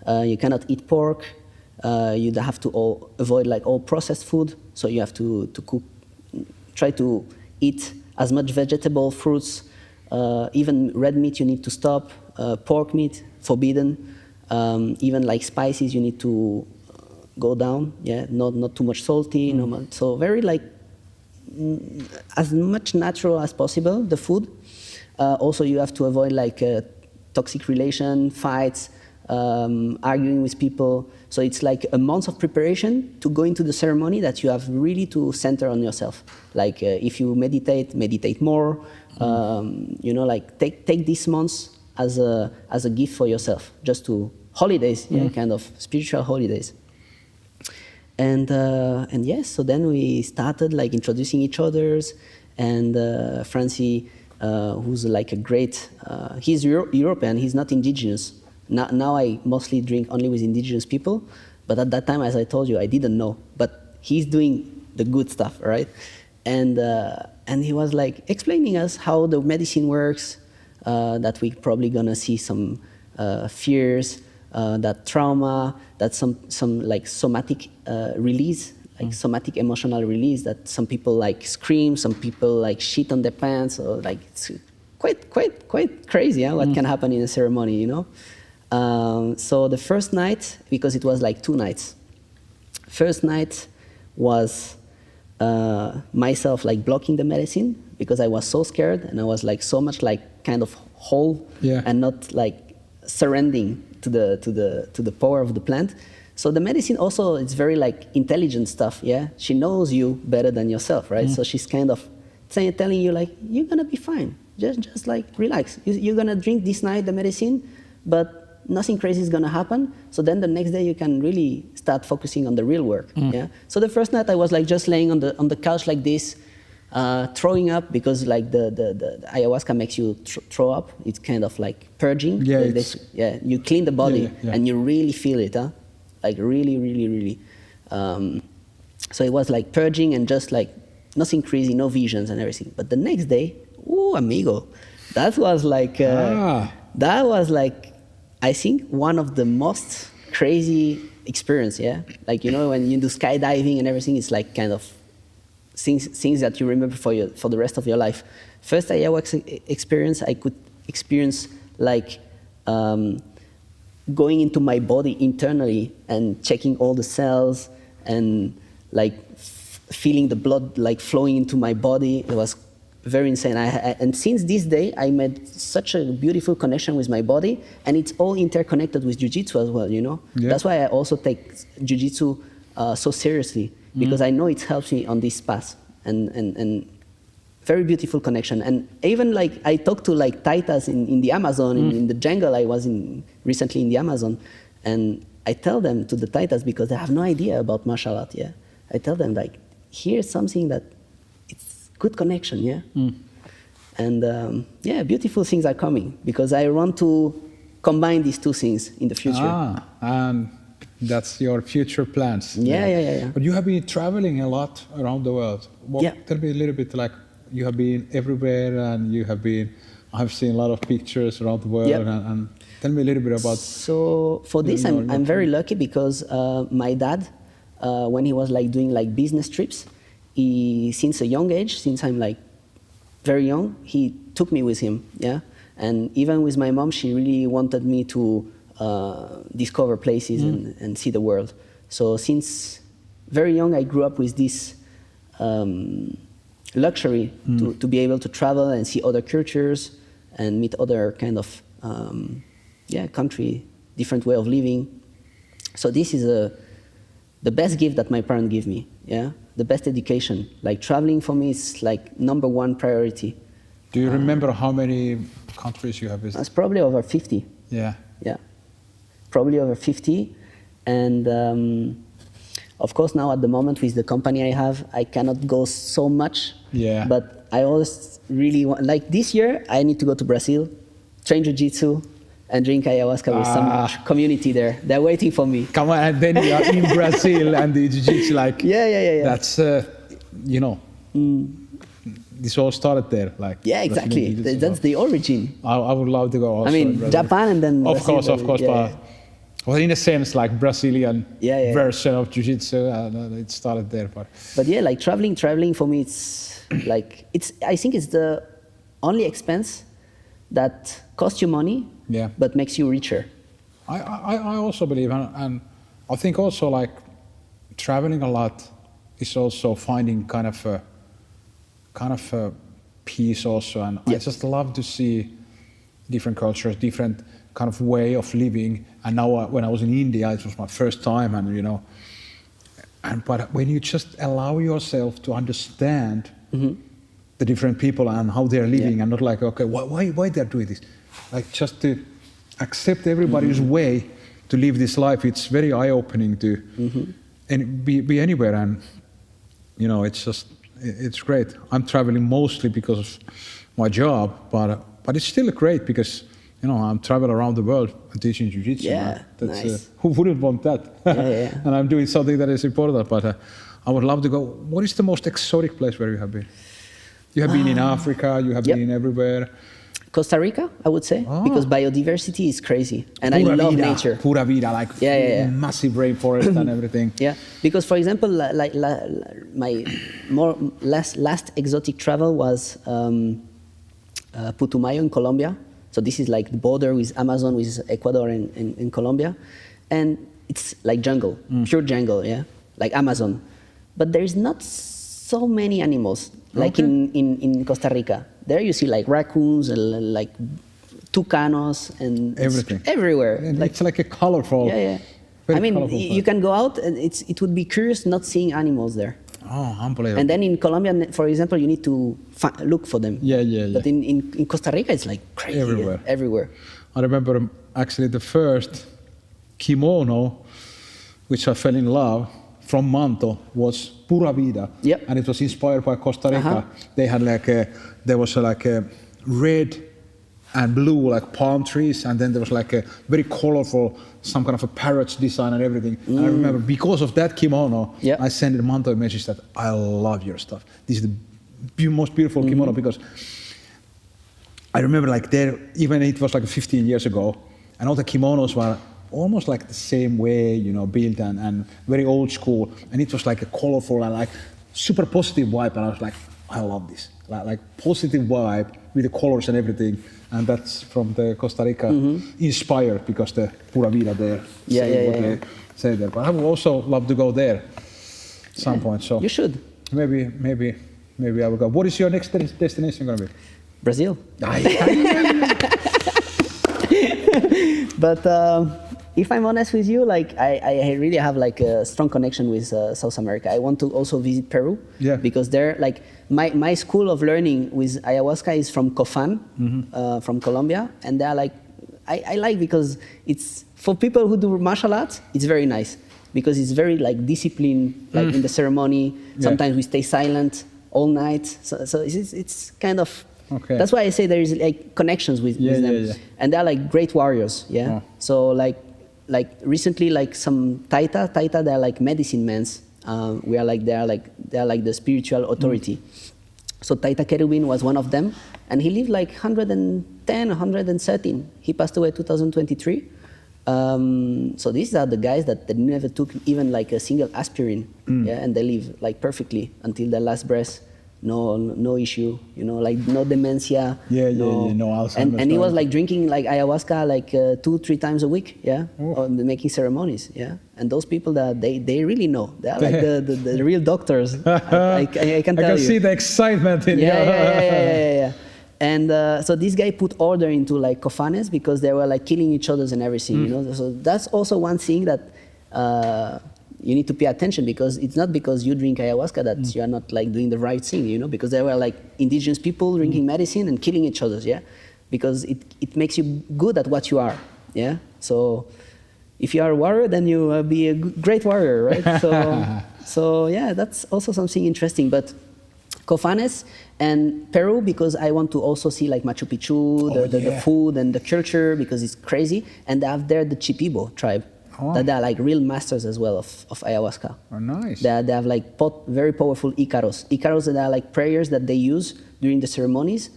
you cannot eat pork, you have to avoid like all processed food. So you have to cook, try to eat as much vegetable, fruits, even red meat you need to stop, pork meat forbidden, even like spices you need to go down, not too much salty, so very like as much natural as possible, the food. Also, you have to avoid like toxic relation, fights, arguing with people. So it's like a month of preparation to go into the ceremony that you have really to center on yourself. Like if you meditate more. Like take this month as a gift for yourself, just to holidays, kind of spiritual holidays. And yes, so then we started like introducing each others, and Francie, who's like a great, he's European, he's not indigenous. Now I mostly drink only with indigenous people, but at that time, as I told you, I didn't know. But he's doing the good stuff, right? And he was like explaining us how the medicine works, that we probably gonna see some fears, that trauma, that some like somatic release, like somatic emotional release, that some people like scream, some people like shit on their pants, or like it's quite crazy, what can happen in a ceremony, So the first night, because it was like 2 nights, first night was myself like blocking the medicine because I was so scared, and I was like so much like kind of whole and not like surrendering to the power of the plant. So the medicine also, it's very like intelligent stuff. She knows you better than yourself, right? So she's kind of telling you like, you're gonna be fine, just like relax. You're gonna drink this night the medicine, but nothing crazy is gonna happen. So then the next day you can really start focusing on the real work. So the first night I was like just laying on the couch like this, throwing up, because like the ayahuasca makes you throw up. It's kind of like purging. You clean the body and you really feel it, like really, really, really. So it was like purging and just like nothing crazy, no visions and everything. But the next day, amigo, that was like I think one of the most crazy experience, Like, when you do skydiving and everything, it's like kind of things that you remember for the rest of your life. First ayahuasca experience, I could experience like going into my body internally and checking all the cells and like feeling the blood like flowing into my body. It was very insane. And since this day, I made such a beautiful connection with my body, and it's all interconnected with Jiu-Jitsu as well, That's why I also take Jiu-Jitsu so seriously, because I know it helps me on this path, and very beautiful connection. And even like I talked to like Taitas in the Amazon, in the jungle I was in recently in the Amazon, and I tell them to the Taitas, because they have no idea about martial art, I tell them like, here's something that it's good connection, And beautiful things are coming, because I want to combine these two things in the future. And that's your future plans. Yeah. But you have been traveling a lot around the world. Tell me a little bit, like, you have been everywhere, and I've seen a lot of pictures around the world, and tell me a little bit about. So for this, I'm very lucky, because my dad, when he was like doing like business trips, since a young age, since I'm like very young, he took me with him, And even with my mom, she really wanted me to discover places and see the world. So since very young, I grew up with this luxury to be able to travel and see other cultures and meet other kind of country, different way of living. So this is the best gift that my parents give me, the best education. Like traveling for me is like #1 priority. Do you remember how many countries you have visited? It's probably over 50. Yeah. Yeah, probably over 50. And of course, now at the moment with the company I have, I cannot go so much. Yeah. But I always really want, like this year, I need to go to Brazil, train Jiu-Jitsu, and drink ayahuasca with some community there. They're waiting for me. Come on, and then you are in Brazil and the Jiu-Jitsu, like, Yeah. that's, you know, this all started there. Like, Yeah, exactly. That's the origin. I would love to go also. I mean, Japan and then Of Brazil, course, yeah. but in a sense, like Brazilian Yeah. version of Jiu-Jitsu, it started there. But yeah, like traveling for me, it's like, I think it's the only expense that costs you money, Yeah. but makes you richer. I also believe, and I think also like traveling a lot is also finding kind of a peace also, and I just love to see different cultures, different kind of way of living. And now when I was in India, it was my first time, and you know, but when you just allow yourself to understand the different people and how they're living, and not like, okay, why they're doing this, like just to accept everybody's way to live this life, it's very eye-opening to and be anywhere. And you know, it's great. I'm traveling mostly because of my job, but it's still great because, you know, I'm traveling around the world and teaching Jiu-Jitsu. Yeah, nice. Who wouldn't want that? Yeah. And I'm doing something that is important, but I would love to go. What is the most exotic place where you have been? You have been in Africa, you have been everywhere. Costa Rica, I would say, because biodiversity is crazy, and I love nature. Pura vida, like massive rainforest and everything. Yeah, because for example, my last exotic travel was Putumayo in Colombia. So this is like the border with Amazon, with Ecuador and Colombia, and it's like jungle, pure jungle, like Amazon. But there is not so many animals like in Costa Rica. There you see like raccoons and like tucanos and everything everywhere. And it's like a colorful. Yeah. I mean, you can go out and it would be curious not seeing animals there. Oh, unbelievable. And then in Colombia, for example, you need to look for them. Yeah. But in Costa Rica, it's like crazy. Everywhere. I remember actually the first kimono which I fell in love from Manto was Pura Vida. Yep. And it was inspired by Costa Rica. They had there was a red and blue like palm trees, and then there was like a very colorful, some kind of a parrot's design and everything. And I remember because of that kimono, I sent Manto a message that I love your stuff. This is the most beautiful kimono, because I remember like there, even it was like 15 years ago, and all the kimonos were almost like the same way, you know, built and very old school, and it was like a colorful and like super positive vibe, and I was like, I love this, like positive vibe with the colors and everything, and that's from the Costa Rica inspired, because the Pura Vida there they say there. But I would also love to go there at some point. So you should. Maybe I will go. What is your next destination going to be? Brazil. But if I'm honest with you, like I really have like a strong connection with South America. I want to also visit Peru, because there, like my school of learning with ayahuasca is from Cofán, from Colombia, and they're like, I like, because it's for people who do martial arts, it's very nice, because it's very like disciplined, like in the ceremony. Sometimes we stay silent all night, so it's kind of. Okay. That's why I say there is like connections with them, and they're like great warriors. So like recently, like some Taita, they're like medicine men. We are like they're like the spiritual authority. So Taita Kerubin was one of them, and he lived like 110, 113. He passed away 2023. So these are the guys that never took even like a single aspirin, and they live like perfectly until their last breath. No issue, you know, like no dementia. No Alzheimer's. And he was like drinking like ayahuasca like 2-3 times a week, or making ceremonies, And those people that they really know. They are like the real doctors. I can tell you. I can see the excitement in you. Yeah. And so this guy put order into like cofanes, because they were like killing each other and everything, you know. So that's also one thing that you need to pay attention, because it's not because you drink ayahuasca that you are not like doing the right thing, you know, because there were like indigenous people drinking medicine and killing each other, yeah, because it makes you good at what you are, yeah. So if you are a warrior, then you will be a great warrior, right? So yeah, that's also something interesting. But Cofanes and Peru, because I want to also see like Machu Picchu, the food and the culture, because it's crazy. And they have there the Chipibo tribe, that they are like real masters as well of ayahuasca. Oh, nice. They have like very powerful Icaros. Icaros that are like prayers that they use during the ceremonies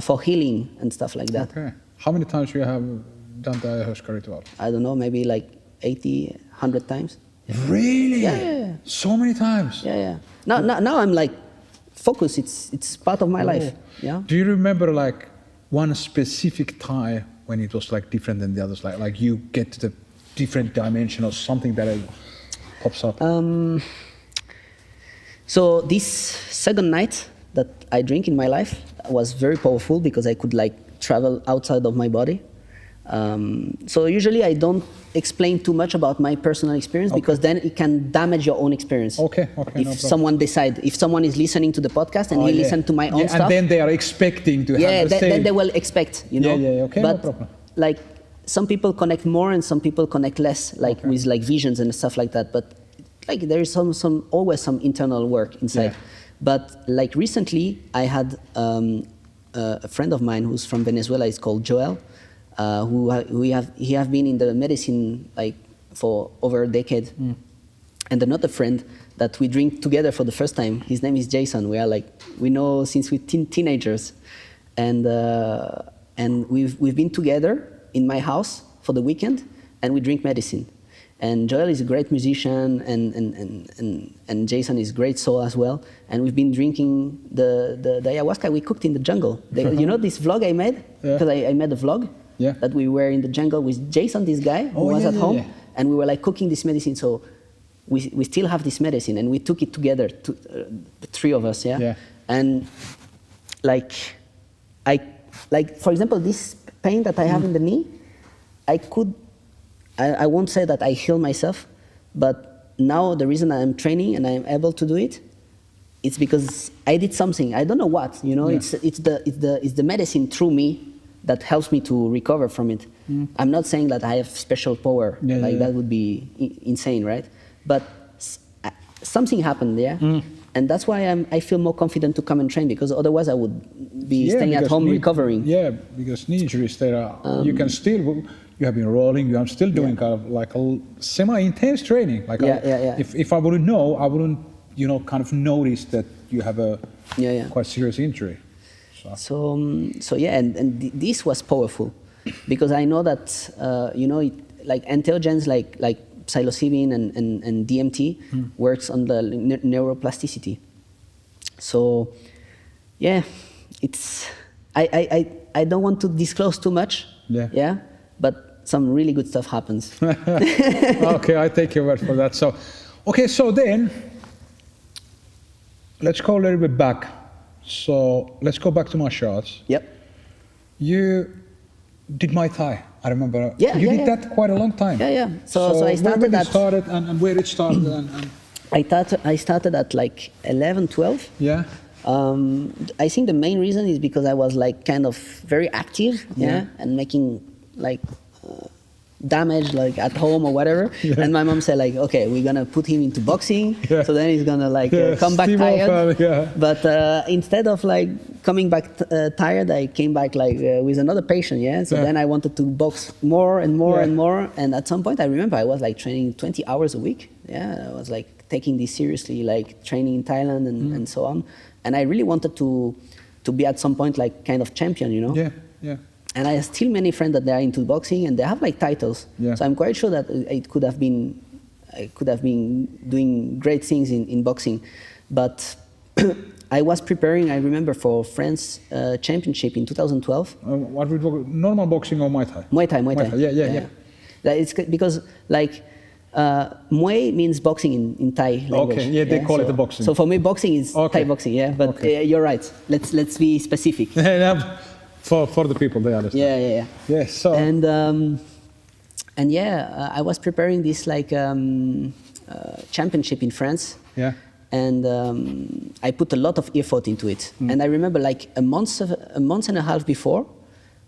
for healing and stuff like that. Okay. How many times you have done the ayahuasca ritual? I don't know, maybe like 80, 100 times. Really? Yeah. So many times? Yeah. Now I'm like focused. It's part of my life. Yeah. Do you remember like one specific time when it was like different than the others? Like you get to the different dimension or something that pops up? So this second night that I drink in my life was very powerful, because I could like travel outside of my body. So usually I don't explain too much about my personal experience, because then it can damage your own experience. Okay. If someone is listening to the podcast and he listen to my own stuff, and then they are expecting to have the same. then they will expect, you know. Okay, but no problem. Like some people connect more and some people connect less, like with like visions and stuff like that. But like there is always some internal work inside. Yeah. But like recently, I had a friend of mine who's from Venezuela. He's called Joel. He have been in the medicine like for over a decade, and another friend that we drink together for the first time. His name is Jason. We know since we're teenagers, and we've been together in my house for the weekend, and we drink medicine. And Joel is a great musician, and Jason is a great soul as well. And we've been drinking the ayahuasca we cooked in the jungle. You know this vlog I made? Because I made a vlog. Yeah. That we were in the jungle with Jason, this guy who was at home, and we were like cooking this medicine. So we still have this medicine, and we took it together, the three of us, yeah. And like for example, this pain that I have in the knee, I won't say that I heal myself, but now the reason I am training and I am able to do it, it's because I did something. I don't know what, you know. It's the medicine through me that helps me to recover from it. I'm not saying that I have special power, that would be insane, right? But something happened, and that's why I feel more confident to come and train, because otherwise I would be staying at home recovering. Yeah, because knee injuries, you can still, you have been rolling, I'm still doing kind of like a semi-intense training. Like if I wouldn't know, I wouldn't, kind of notice that you have a quite serious injury. So this was powerful, because I know that like entheogens like psilocybin and DMT works on the neuroplasticity. So it's I don't want to disclose too much. But some really good stuff happens. Okay, I take your word for that. So then let's go a little bit back. So let's go back to martial arts. Yep. You did Muay Thai, I remember. You did that quite a long time. Yeah. So I started and where it started and I started at like 11, 12. Yeah. I think the main reason is because I was like kind of very active, and making like damage like at home or whatever. And my mom said like, okay, we're gonna put him into boxing, so then he's gonna like come back tired. But instead of like coming back tired, I came back like with another patient. So then I wanted to box more and more and more, and at some point I remember I was like training 20 hours a week. I was like taking this seriously, like training in Thailand and so on, and I really wanted to be at some point like kind of champion, And I have still many friends that they are into boxing and they have like titles. So I'm quite sure that I could have been doing great things in boxing. But I was preparing, I remember, for France championship in 2012. What we talk, normal boxing or Muay Thai? Muay Thai. Yeah. It's because like Muay means boxing in Thai language. Okay, they call it the boxing. So for me, boxing is Thai boxing, but you're right. Let's be specific. For the people, they understand. Yeah. So I was preparing this like championship in France. Yeah. And I put a lot of effort into it. And I remember like a month and a half before,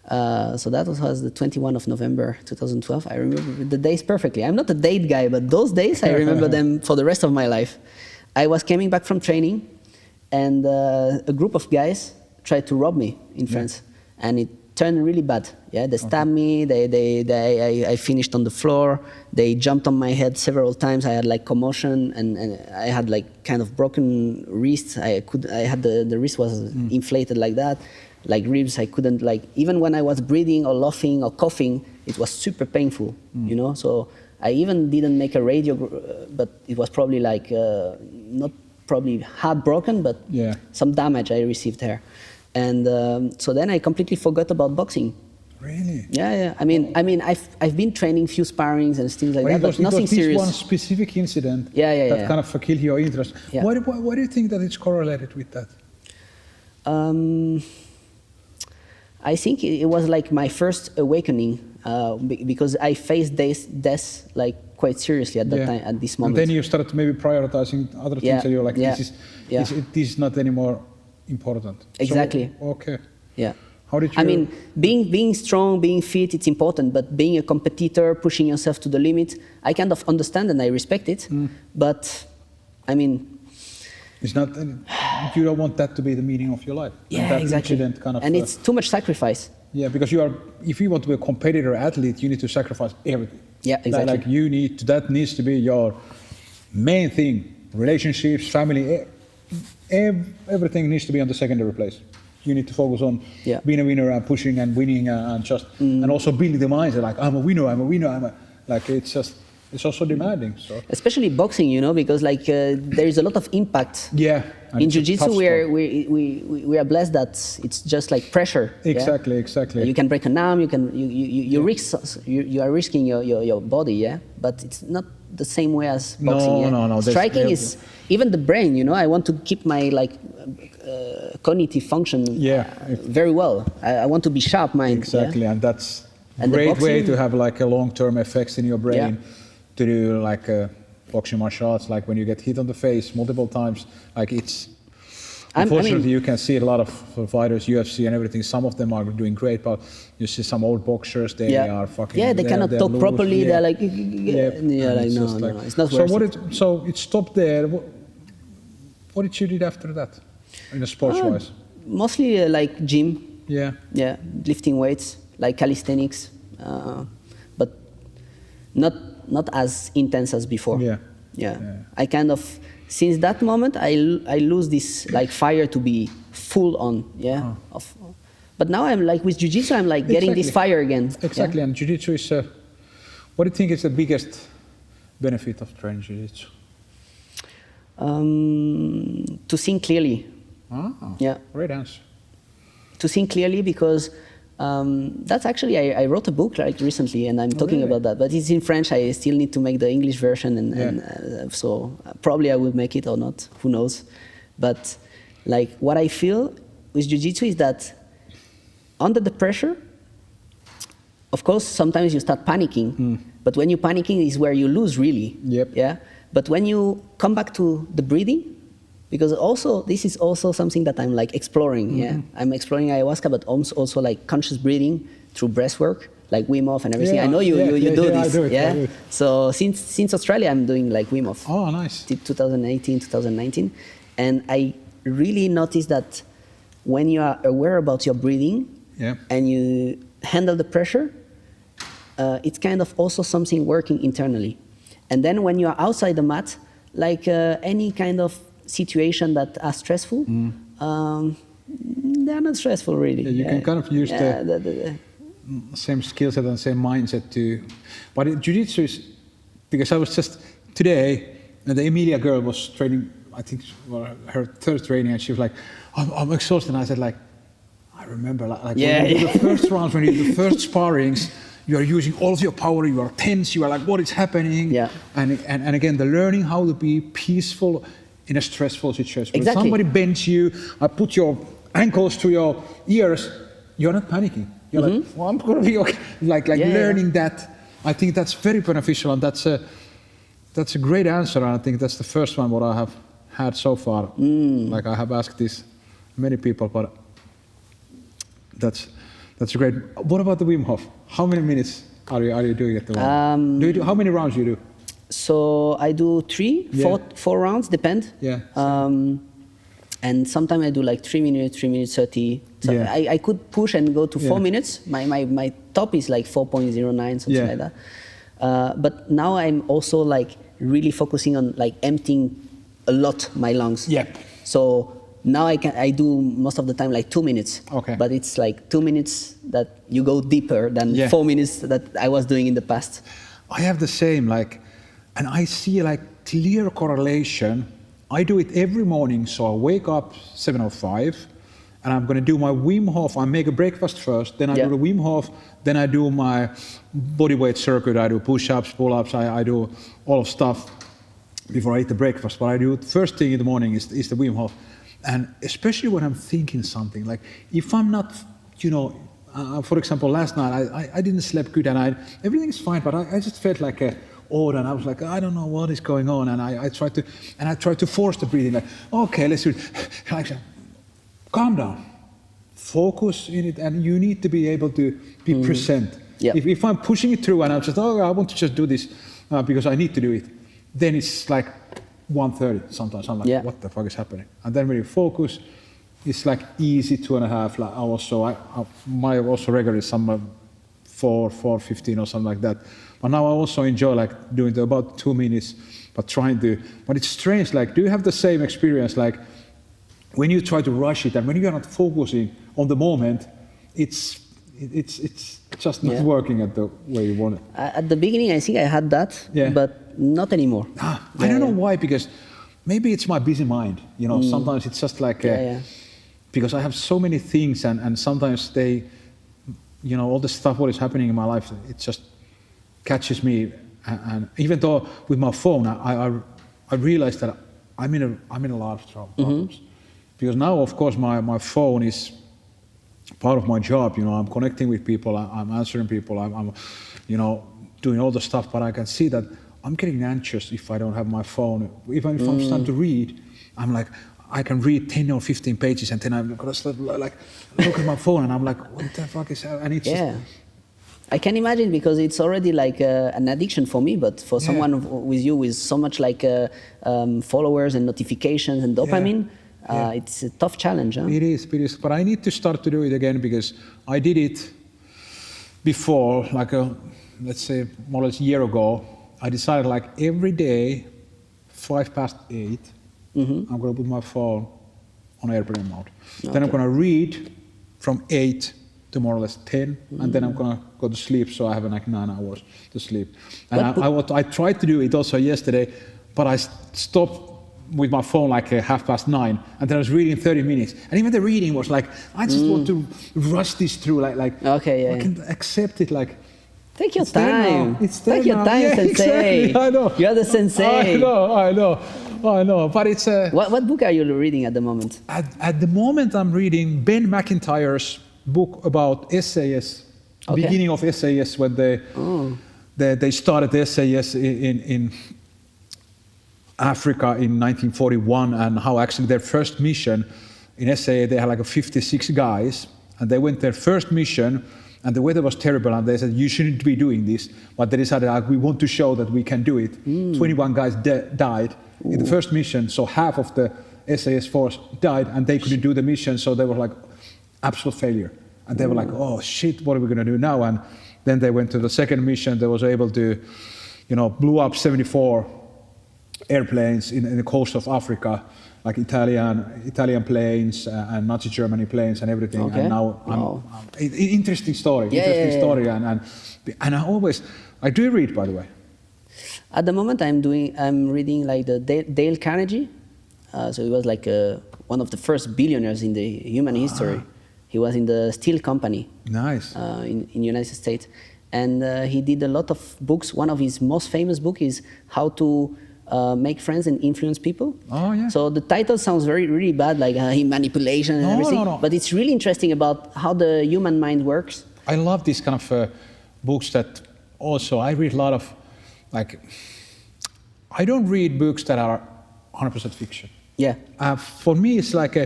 so that was the 21 of November 2012. I remember the days perfectly. I'm not a date guy, but those days, I remember them for the rest of my life. I was coming back from training, and a group of guys tried to rob me in France. And it turned really bad. Yeah, they stabbed me, I finished on the floor, they jumped on my head several times, I had like commotion, and I had like kind of broken wrists. I had the wrist was inflated like that, like ribs. I couldn't, like, even when I was breathing or laughing or coughing, it was super painful, you know. So I even didn't make a radio, but it was probably like not probably heartbroken, but some damage I received there. And so then I completely forgot about boxing. Really? Yeah. I mean, I've been training few sparrings and things like that, but nothing serious. It was one specific incident that kind of killed your interest. Yeah. Why do you think that it's correlated with that? I think it was like my first awakening because I faced death like quite seriously at that time, at this moment. And then you started maybe prioritizing other things, and you're like, this is not anymore important. Exactly. So, okay. Yeah. How did you? I mean, being strong, being fit, it's important. But being a competitor, pushing yourself to the limit, I kind of understand and I respect it. But I mean, it's not. You don't want that to be the meaning of your life. Yeah, and that exactly. Incident kind of, and it's too much sacrifice. Yeah, because if you want to be a competitor athlete, you need to sacrifice everything. Yeah, exactly. That needs to be your main thing. Relationships, family, everything needs to be on the secondary place. You need to focus on being a winner and pushing and winning and just and also building the mindset like I'm a winner. Like it's also demanding. So especially boxing, you know, because like there is a lot of impact. Yeah. In Jiu-Jitsu, we are blessed that it's just like pressure. Exactly. Yeah? Exactly. You can break an arm. You are risking your body. Yeah, but it's not the same way as boxing. No. Striking is even the brain. You know, I want to keep my like cognitive function very well. I want to be sharp mind. Exactly, and that's a great way to have like a long-term effects in your brain to do like boxing martial arts. Like when you get hit on the face multiple times, like it's unfortunately you can see a lot of fighters, UFC and everything. Some of them are doing great, but you see some old boxers, they are fucking they cannot talk properly. They're like no, it's not worth it. So it stopped there. What did you do after that? In the sports-wise? Mostly like gym. Yeah, lifting weights, like calisthenics, but not as intense as before. Yeah. I kind of, since that moment, I lose this like fire to be full on. But now I'm like with Jiu-Jitsu, I'm like getting this fire again. Exactly, and Jiu-Jitsu is. What do you think is the biggest benefit of training Jiu-Jitsu? To think clearly. Great answer. To think clearly, because that's actually, I wrote a book like recently and I'm talking about that, but it's in French. I still need to make the English version and so probably I will make it or not, who knows. But like what I feel with Jiu-Jitsu is that under the pressure, of course, sometimes you start panicking, but when you're panicking is where you lose really. But when you come back to the breathing, because also this is also something that I'm like exploring. I'm exploring ayahuasca, but also like conscious breathing through breathwork, like Wim Hof and everything. I know you do this. I do it. So since Australia, I'm doing like Wim Hof. Oh, nice. 2018, 2019, and I really noticed that when you are aware about your breathing and you handle the pressure, it's kind of also something working internally. And then when you are outside the mat, like any kind of situation that are stressful, they're not stressful really. You can kind of use the same skill set and same mindset to, but Jiu-Jitsu is, because I was just today, and the Emilia girl was training, I think her third training, and she was like, I'm exhausted, and I said like, I remember like when you do the first rounds, when you do the first sparrings, you are using all of your power, you are tense, you are like, what is happening? And again, the learning how to be peaceful in a stressful situation. Exactly. If somebody bends you, put your ankles to your ears, you're not panicking. You're like, well, I'm gonna be okay. Like learning that, I think that's very beneficial, and that's That's a great answer, and I think that's the first one what I have had so far. Like I have asked this many people, but that's great. What about the Wim Hof? How many minutes are you doing at the moment? How many rounds you do? So I do 4 rounds, depend. Yeah. And sometimes I do like 3 minutes, 3 minutes 30. So Yeah. I could push and go to 4 minutes. My top is like 4.09, something like that. But now I'm also like really focusing on like emptying a lot my lungs. Yep. So now I do most of the time like 2 minutes. Okay. But it's like 2 minutes that you go deeper than 4 minutes that I was doing in the past. I have the same, like, and I see like clear correlation. I do it every morning, so I wake up 7:05, and I'm going to do my Wim Hof. I make a breakfast first, then I do the Wim Hof, then I do my bodyweight circuit. I do push-ups, pull-ups. I do all of stuff before I eat the breakfast. But I do first thing in the morning is the Wim Hof, and especially when I'm thinking something, like if I'm not, for example, last night I didn't sleep good, and everything's fine, but I just felt like odd, and I was like, I don't know what is going on, and I tried to force the breathing, like, okay, let's do it. Like, calm down, focus in it, and you need to be able to be present. Yeah. If I'm pushing it through and I'm just, I want to just do this because I need to do it, then it's like 1:30 sometimes. I'm like, what the fuck is happening? And then when you focus, it's like easy 2.5 hours. So my also regular is somewhere 4:15 or something like that. But now I also enjoy like doing about 2 minutes, but but it's strange, like, do you have the same experience, like, when you try to rush it and when you are not focusing on the moment, it's just not working at the way you want it? At the beginning, I think I had that, but not anymore. I don't know why, because maybe it's my busy mind, sometimes it's just like, because I have so many things, and sometimes they, all the stuff what is happening in my life, it just catches me, and even though with my phone, I realized that I'm in a lot of problems, because now, of course, my phone is part of my job. I'm connecting with people, I'm answering people, I'm doing all the stuff, but I can see that I'm getting anxious if I don't have my phone. Even if I'm starting to read, I'm like, I can read 10 or 15 pages, and then I'm gonna start like look at my phone, and I'm like, what the fuck is that? And it's just, I can imagine, because it's already like an addiction for me, but for someone with you with so much like followers and notifications and dopamine, it's a tough challenge. Huh? It is, but I need to start to do it again, because I did it before, like let's say more or less a year ago. I decided like every day, 8:05, I'm going to put my phone on airplane mode. Okay. Then I'm going to read from 8 to more or less 10, and then I'm going to go to sleep, so I have like 9 hours to sleep. And I tried to do it also yesterday, but I stopped with my phone like 9:30, and then I was reading 30 minutes. And even the reading was like, I just want to rush this through, like I can accept it, like, take your time. Take your time, sensei. Exactly. I know. You're the sensei. I know. But it's What book are you reading at the moment? At the moment, I'm reading Ben McIntyre's book about SAS, beginning of SAS, when they started SAS in Africa in 1941, and how actually their first mission in SAA, they had like 56 guys, and they went their first mission, and the weather was terrible, and they said, you shouldn't be doing this, but they decided, like, we want to show that we can do it. 21 guys died in the first mission, so half of the SAS force died, and they couldn't do the mission, so they were like, absolute failure. And they were like, oh shit, what are we going to do now? And then they went to the second mission. They was able to, blew up 74 airplanes in the coast of Africa, like Italian planes and Nazi Germany planes and everything. Okay. And now interesting story. And I do read, by the way. At the moment, I'm reading like the Dale Carnegie. So he was like one of the first billionaires in the human history. He was in the steel company. Nice. In United States. And he did a lot of books. One of his most famous books is How to Make Friends and Influence People. Oh, yeah. So the title sounds really bad, like manipulation and everything. No. But it's really interesting about how the human mind works. I love these kind of books that also, I read a lot of, like, I don't read books that are 100% fiction. Yeah. For me, it's like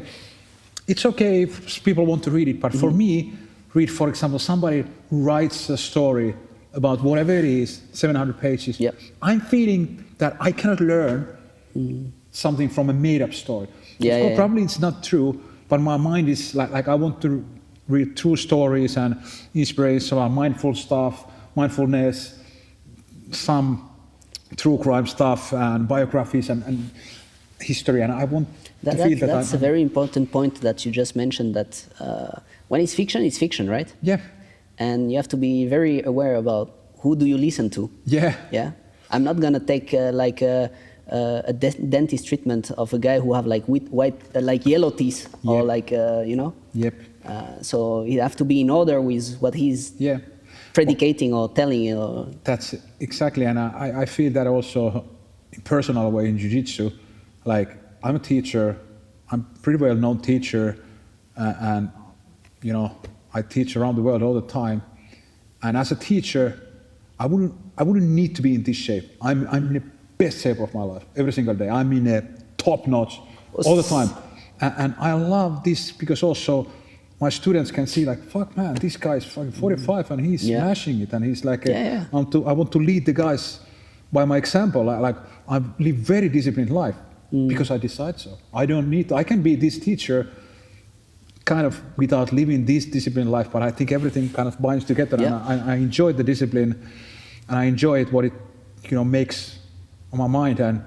it's okay if people want to read it, but for me, read, for example, somebody who writes a story about whatever it is, 700 pages. Yeah. I'm feeling that I cannot learn something from a made-up story. Yeah, Of course, yeah. probably it's not true, but my mind is like I want to read true stories and inspiration about mindful stuff, mindfulness, some true crime stuff and biographies and history, and I want to feel that that's a very important point that you just mentioned, that when it's fiction, right? Yeah. And you have to be very aware about who do you listen to. Yeah. Yeah. I'm not gonna take dentist treatment of a guy who have like white, like yellow teeth, or like you know. Yep. So you have to be in order with what he's Yeah. predicating or telling. Or That's it, exactly, and I feel that also in personal way in Jiu-Jitsu. Like, I'm a teacher, I'm a pretty well-known teacher, and you know, I teach around the world all the time. And as a teacher, I wouldn't need to be in this shape. I'm in the best shape of my life every single day. I'm in a top notch all the time, and I love this because also my students can see like, fuck man, this guy's fucking 45 and he's smashing it, and he's like, I want to lead the guys by my example. Like I live very disciplined life because I decide so. I don't need to. I can be this teacher kind of without living this disciplined life, but I think everything kind of binds together, and I enjoy the discipline, and I enjoy it, what it makes on my mind, and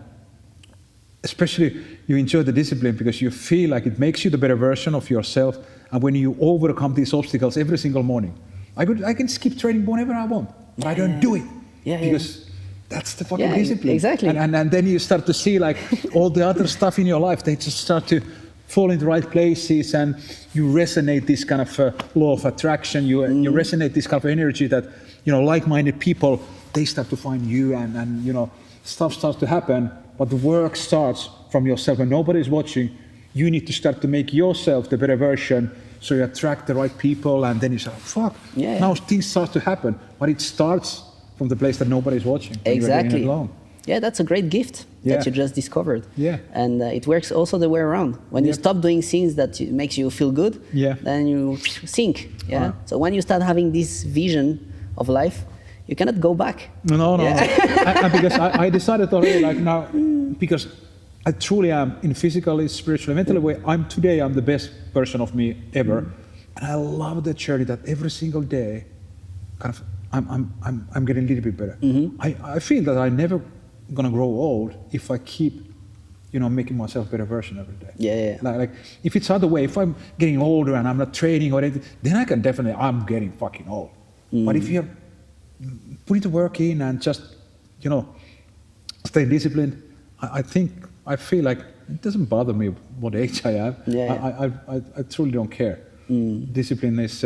especially you enjoy the discipline because you feel like it makes you the better version of yourself, and when you overcome these obstacles every single morning. I can skip training whenever I want, but I don't do it because that's the fucking discipline. Exactly. And then you start to see like all the other stuff in your life, they just start to fall in the right places, and you resonate this kind of law of attraction. You resonate this kind of energy that, like-minded people, they start to find you, and stuff starts to happen. But the work starts from yourself. When nobody's watching, you need to start to make yourself the better version, so you attract the right people, and then you say, fuck, now things start to happen. But it starts from the place that nobody's watching. Exactly. You're doing it alone. Yeah, that's a great gift that you just discovered. Yeah. And it works also the way around. When you stop doing things that makes you feel good, then you sink. Yeah. So when you start having this vision of life, you cannot go back. No. Because I decided already, like now, because I truly am in physically, spiritually, mentally way. I'm the best version of me ever, and I love the journey that every single day, kind of, I'm getting a little bit better. I feel that I'm never gonna grow old if I keep, making myself a better version every day. Yeah. Like if it's other way, if I'm getting older and I'm not training or anything, then I can definitely, I'm getting fucking old. But if you put the work in and just, stay disciplined, I feel like it doesn't bother me what age I am. I truly don't care. Discipline is,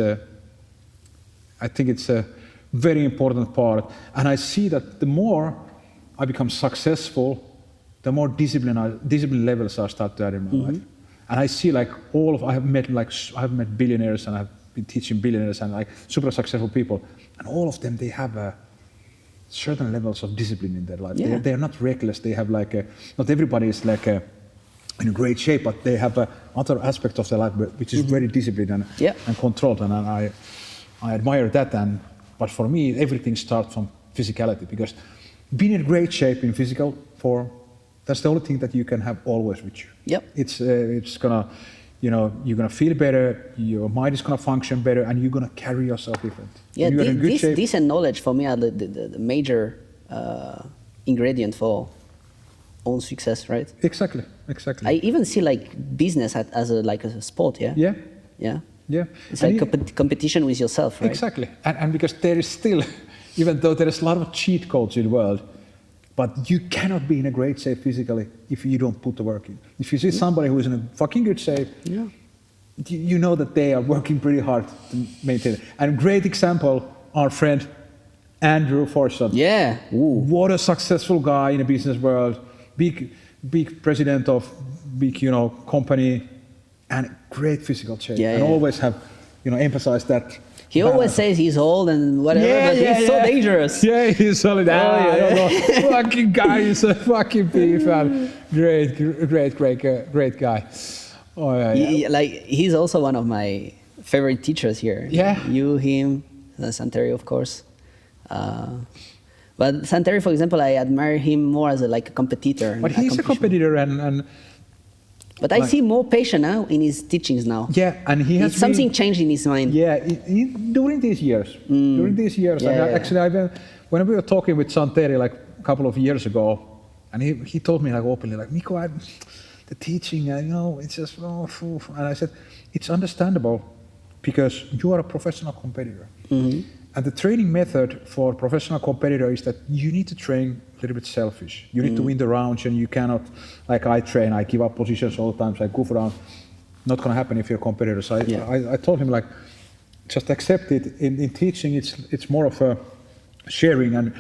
I think it's a very important part. And I see that the more I become successful, the more discipline levels I start to add in my life. And I see like I have met billionaires, and I've been teaching billionaires and like super successful people, and all of them, they have certain levels of discipline in their life. They are not reckless. They have not everybody is like in great shape, but they have other aspects of their life which is very disciplined and controlled, and I admire that. But for me, everything starts from physicality, because being in great shape in physical form, that's the only thing that you can have always with you. Yep. It's gonna, you're gonna feel better, your mind is gonna function better, and you're gonna carry yourself different. Yeah, this and knowledge for me are the major ingredient for own success, right? Exactly. I even see like business as a sport, Yeah. It's like competition with yourself, right? Exactly. And because there is still, even though there is a lot of cheat codes in the world, but you cannot be in a great shape physically if you don't put the work in. If you see somebody who is in a fucking good shape, you know that they are working pretty hard to maintain it. And great example, our friend Andrew Forshaw. Yeah. Ooh. What a successful guy in the business world, big president of big company, and great physical shape, and always have emphasize that. He always says he's old and whatever, but he's so dangerous. Yeah, he's solid. I don't know. Fucking guy is a fucking beef, man. Great guy. Oh yeah. He's also one of my favorite teachers here. Yeah. You, him, Santeri, of course. But Santeri, for example, I admire him more as a competitor. But he's a competitor and but I see more passion now in his teachings now. Yeah, and he has something changed in his mind. Yeah, during these years. Actually, when we were talking with Santeri like a couple of years ago, and he told me like openly, like, Miko, the teaching, it's just, and I said, it's understandable because you are a professional competitor. Mm-hmm. And the training method for professional competitor is that you need to train a little bit selfish. You need to win the rounds, and you cannot, like I train, I give up positions all the time, so I goof around. Not going to happen if you're a competitor. So I told him, like, just accept it. In teaching, it's more of a sharing, and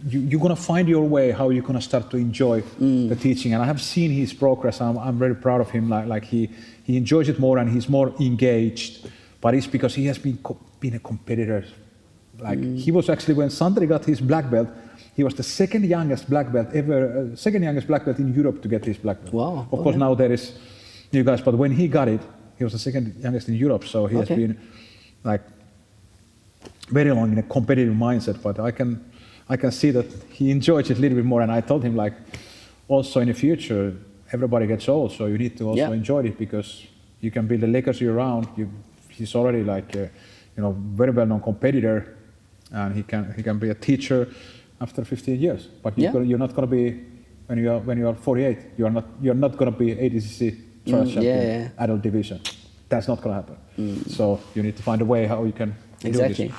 you're going to find your way how you're going to start to enjoy the teaching. And I have seen his progress. I'm very proud of him. Like he enjoys it more, and he's more engaged. But it's because he has been a competitor. Like he was actually, when Santeri got his black belt, he was the second youngest black belt ever, second youngest black belt in Europe to get his black belt. Wow. Of course, now there is new guys, but when he got it, he was the second youngest in Europe. So he has been like very long in a competitive mindset. But I can see that he enjoys it a little bit more. And I told him, like, also in the future, everybody gets old, so you need to also enjoy it because you can build a legacy around. He's already like very well-known competitor, and he can be a teacher after 15 years. But you're not going to be when you are 48. You're not going to be ADCC trial champion adult division. That's not going to happen. So you need to find a way how you can do this.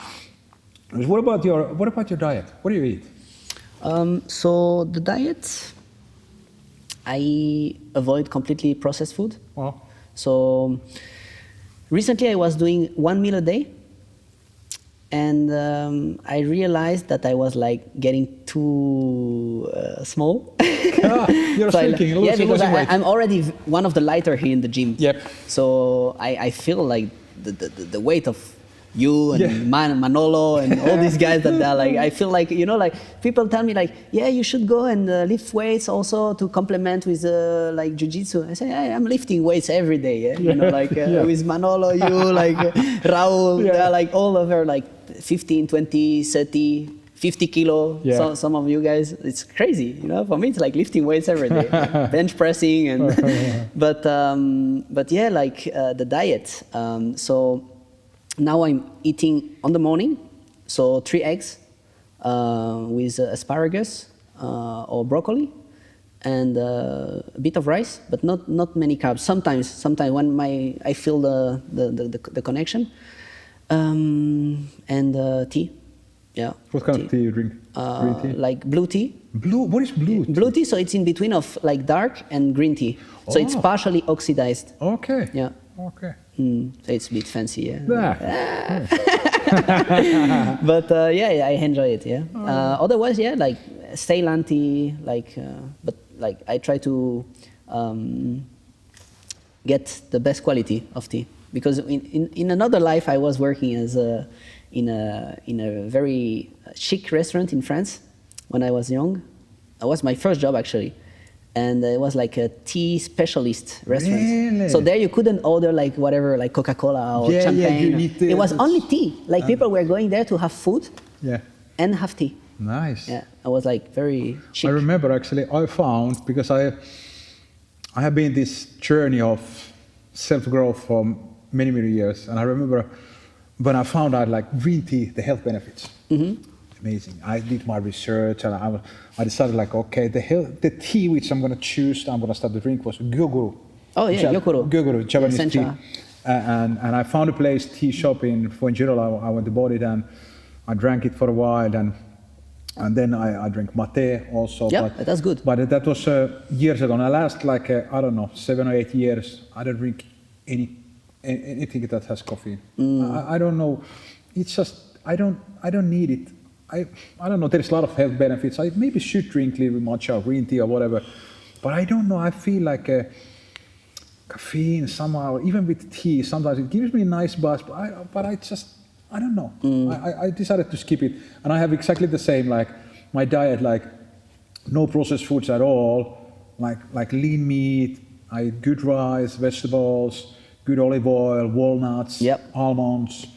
What about your diet? What do you eat? So the diet, I avoid completely processed food. Wow. So recently I was doing 1 meal a day, and I realized that I was like getting too small. You're so thinking, because I'm already one of the lighter here in the gym. Yep. So I feel like the weight of you and Manolo and all these guys that are like, I feel like, like people tell me like, yeah, you should go and lift weights also to complement with like Jiu-Jitsu. I say, hey, I'm lifting weights every day, with Manolo, you, like Raul, they're like all over like 15, 20, 30, 50 kilo. So, some of you guys, it's crazy, for me it's like lifting weights every day, bench pressing and, but yeah, like the diet. So now I'm eating on the morning, so 3 eggs with asparagus or broccoli and a bit of rice, but not many carbs. Sometimes when I feel the connection, and tea. Yeah. What kind of tea you drink? Green tea? Like blue tea. Blue? What is blue tea? Blue tea, so it's in between of like dark and green tea. So it's partially oxidized. Okay. Yeah. Okay. So it's a bit fancy, yeah. But I enjoy it, yeah. Otherwise, like Ceylon tea, but like I try to get the best quality of tea, because in another life I was working as in a very chic restaurant in France when I was young. It was my first job actually. And it was like a tea specialist restaurant. Really? So there you couldn't order like whatever, like Coca-Cola or champagne. It was only tea. Like people were going there to have food and have tea. Nice. Yeah, I was like very chic. I remember actually I found, because I have been this journey of self-growth for many, many years. And I remember when I found out like green tea, the health benefits. Mm-hmm. Amazing. I did my research and I decided like, okay, the tea which I'm going to choose, I'm going to start to drink was Gyokuro. Oh yeah, Gyokuro, Japanese tea. Sencha. And I found a place, tea shop in Fuengirola. I went to bought it and I drank it for a while, and then I drank mate also. Yeah, that's good. But that was years ago. And the last like, 7 or 8 years, I don't drink anything that has caffeine. I don't know. It's just, I don't need it. I don't know, there's a lot of health benefits. I maybe should drink a little bit matcha or green tea or whatever, but I don't know, I feel like caffeine somehow, even with tea, sometimes it gives me a nice buzz, but I don't know. I decided to skip it, and I have exactly the same, like my diet, like no processed foods at all, like lean meat, I eat good rice, vegetables, good olive oil, walnuts, almonds,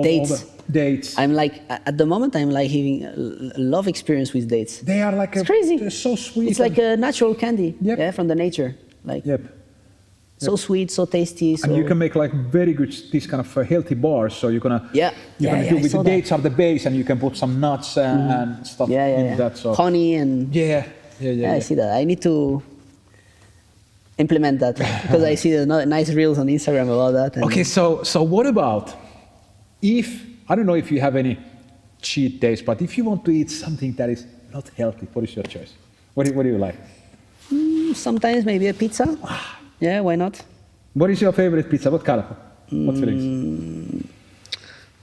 dates. Dates. I'm like, at the moment, I'm like having a love experience with dates. They are like it's crazy. They're so sweet. It's like a natural candy, Yep. from the nature. Like, Yep. so sweet, so tasty. So And you can make like very good, these kind of healthy bars. So you're gonna do with the dates are the base, and you can put some nuts and stuff in that. So honey and yeah. I see that. I need to implement that because I see the nice reels on Instagram about that. And okay, so what about if, I don't know if you have any cheat days, but if you want to eat something that is not healthy, what is your choice? What do you like? Sometimes maybe a pizza. Yeah, why not? What is your favorite pizza? What kind of? What fillings?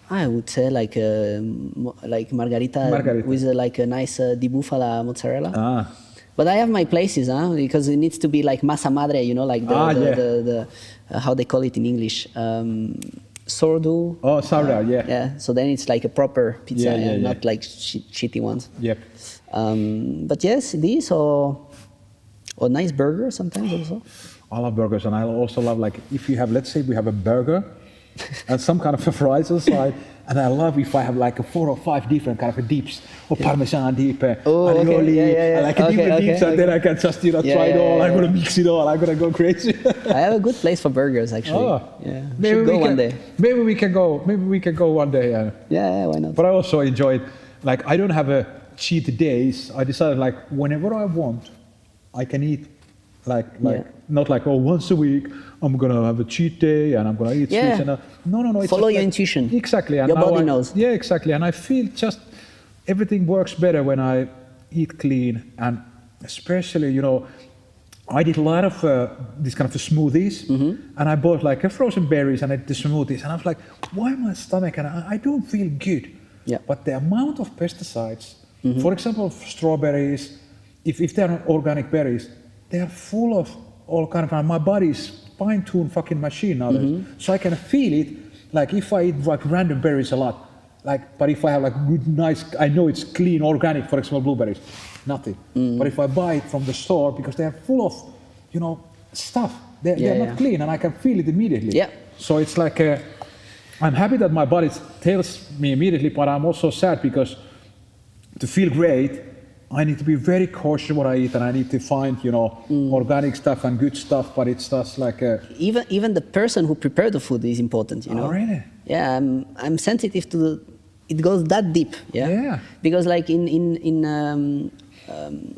I would say like margarita. With like a nice di bufala mozzarella. But I have my places, because it needs to be like masa madre, like the how they call it in English, sourdough. Oh, sourdough, yeah. Yeah, so then it's like a proper pizza, not like shitty ones. Yep. But yes, these or nice burger sometimes also. I love burgers, and I also love, like, if you have, let's say we have a burger and some kind of a fries inside, and I love if I have like a 4 or 5 different kind of dips, or Parmesan dip, alioli, and like a different dips, and then I can just, try it all. I'm gonna mix it all. I'm gonna go crazy. I have a good place for burgers, actually. Oh, yeah, maybe we go can, one day. Maybe we can go. Maybe we can go one day. Yeah, why not? But I also enjoy it. Like, I don't have a cheat days. I decided, like, whenever I want, I can eat. Like not like, once a week I'm gonna have a cheat day and I'm gonna eat sweets. And no. It's follow your like, intuition. Exactly. And your body knows. Yeah, exactly. And I feel just everything works better when I eat clean, and especially, I did a lot of these kind of smoothies, and I bought like frozen berries and I did the smoothies, and I was like, why my stomach and I don't feel good. Yeah. But the amount of pesticides, for example, strawberries, if they're not organic berries, they are full of all kind of, my body's fine-tuned fucking machine nowadays. So I can feel it, like if I eat like random berries a lot, like, but if I have like good, nice, I know it's clean, organic, for example, blueberries, nothing. But if I buy it from the store, because they are full of, stuff, they're not clean, and I can feel it immediately. Yeah. So it's like, I'm happy that my body tells me immediately, but I'm also sad because to feel great, I need to be very cautious what I eat, and I need to find, organic stuff and good stuff. But it's just like even the person who prepared the food is important, Oh, really? Yeah, I'm sensitive to it goes that deep. Yeah. Yeah. Because like in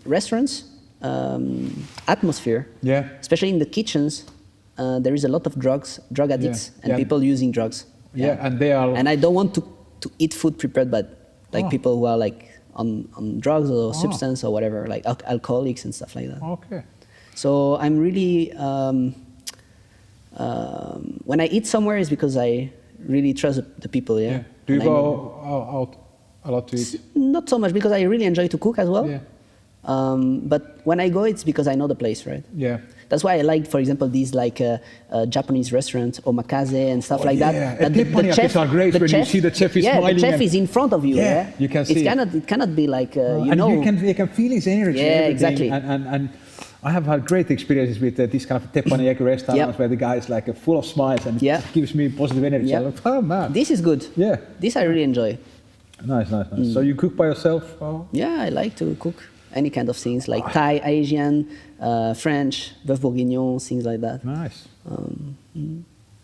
restaurants, atmosphere. Yeah. Especially in the kitchens, there is a lot of drug addicts and people using drugs. Yeah, and they are. And I don't want to eat food prepared by people who are like on drugs or substance or whatever, like alcoholics and stuff like that. Okay. So I'm really, when I eat somewhere, it's because I really trust the people, yeah. Do you go out a lot to eat? Not so much, because I really enjoy to cook as well. Yeah. But when I go, it's because I know the place, right? Yeah. That's why I like, for example, these like Japanese restaurants, omakase and stuff like that. Yeah, That the chef are great when you see the chef is smiling. the chef is in front of you. Yeah, you can see. It cannot be like and you can feel his energy. Yeah, everything. exactly. And I have had great experiences with this kind of teppanyaki restaurants where the guy is like full of smiles and it gives me positive energy. Yeah. I'm like, oh man, this is good. Yeah, this I really enjoy. Nice. So you cook by yourself? Yeah, I like to cook any kind of things like Thai, Asian, French, bœuf bourguignon, things like that. Nice.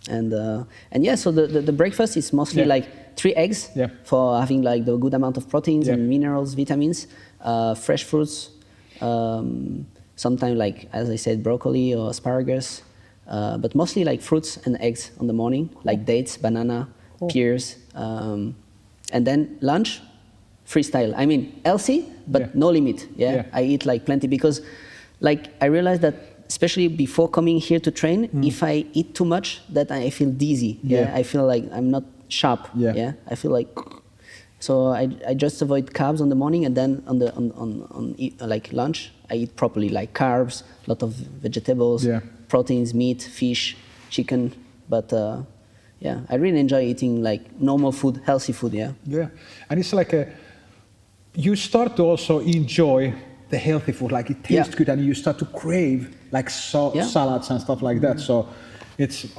And yeah, so the breakfast is mostly like 3 eggs for having like the good amount of proteins and minerals, vitamins, fresh fruits, sometimes like, as I said, broccoli or asparagus, but mostly like fruits and eggs on the morning, like dates, banana, pears, and then lunch, freestyle. I mean, healthy, but no limit. Yeah? I eat like plenty because, like, I realized that especially before coming here to train, if I eat too much, that I feel dizzy. I feel like I'm not sharp. I feel like So I just avoid carbs on the morning, and then like lunch, I eat properly, like carbs, a lot of vegetables, proteins, meat, fish, chicken. But yeah, I really enjoy eating like normal food, healthy food. Yeah. Yeah, and it's like you start to also enjoy the healthy food, like it tastes good, and you start to crave like salads and stuff like that. So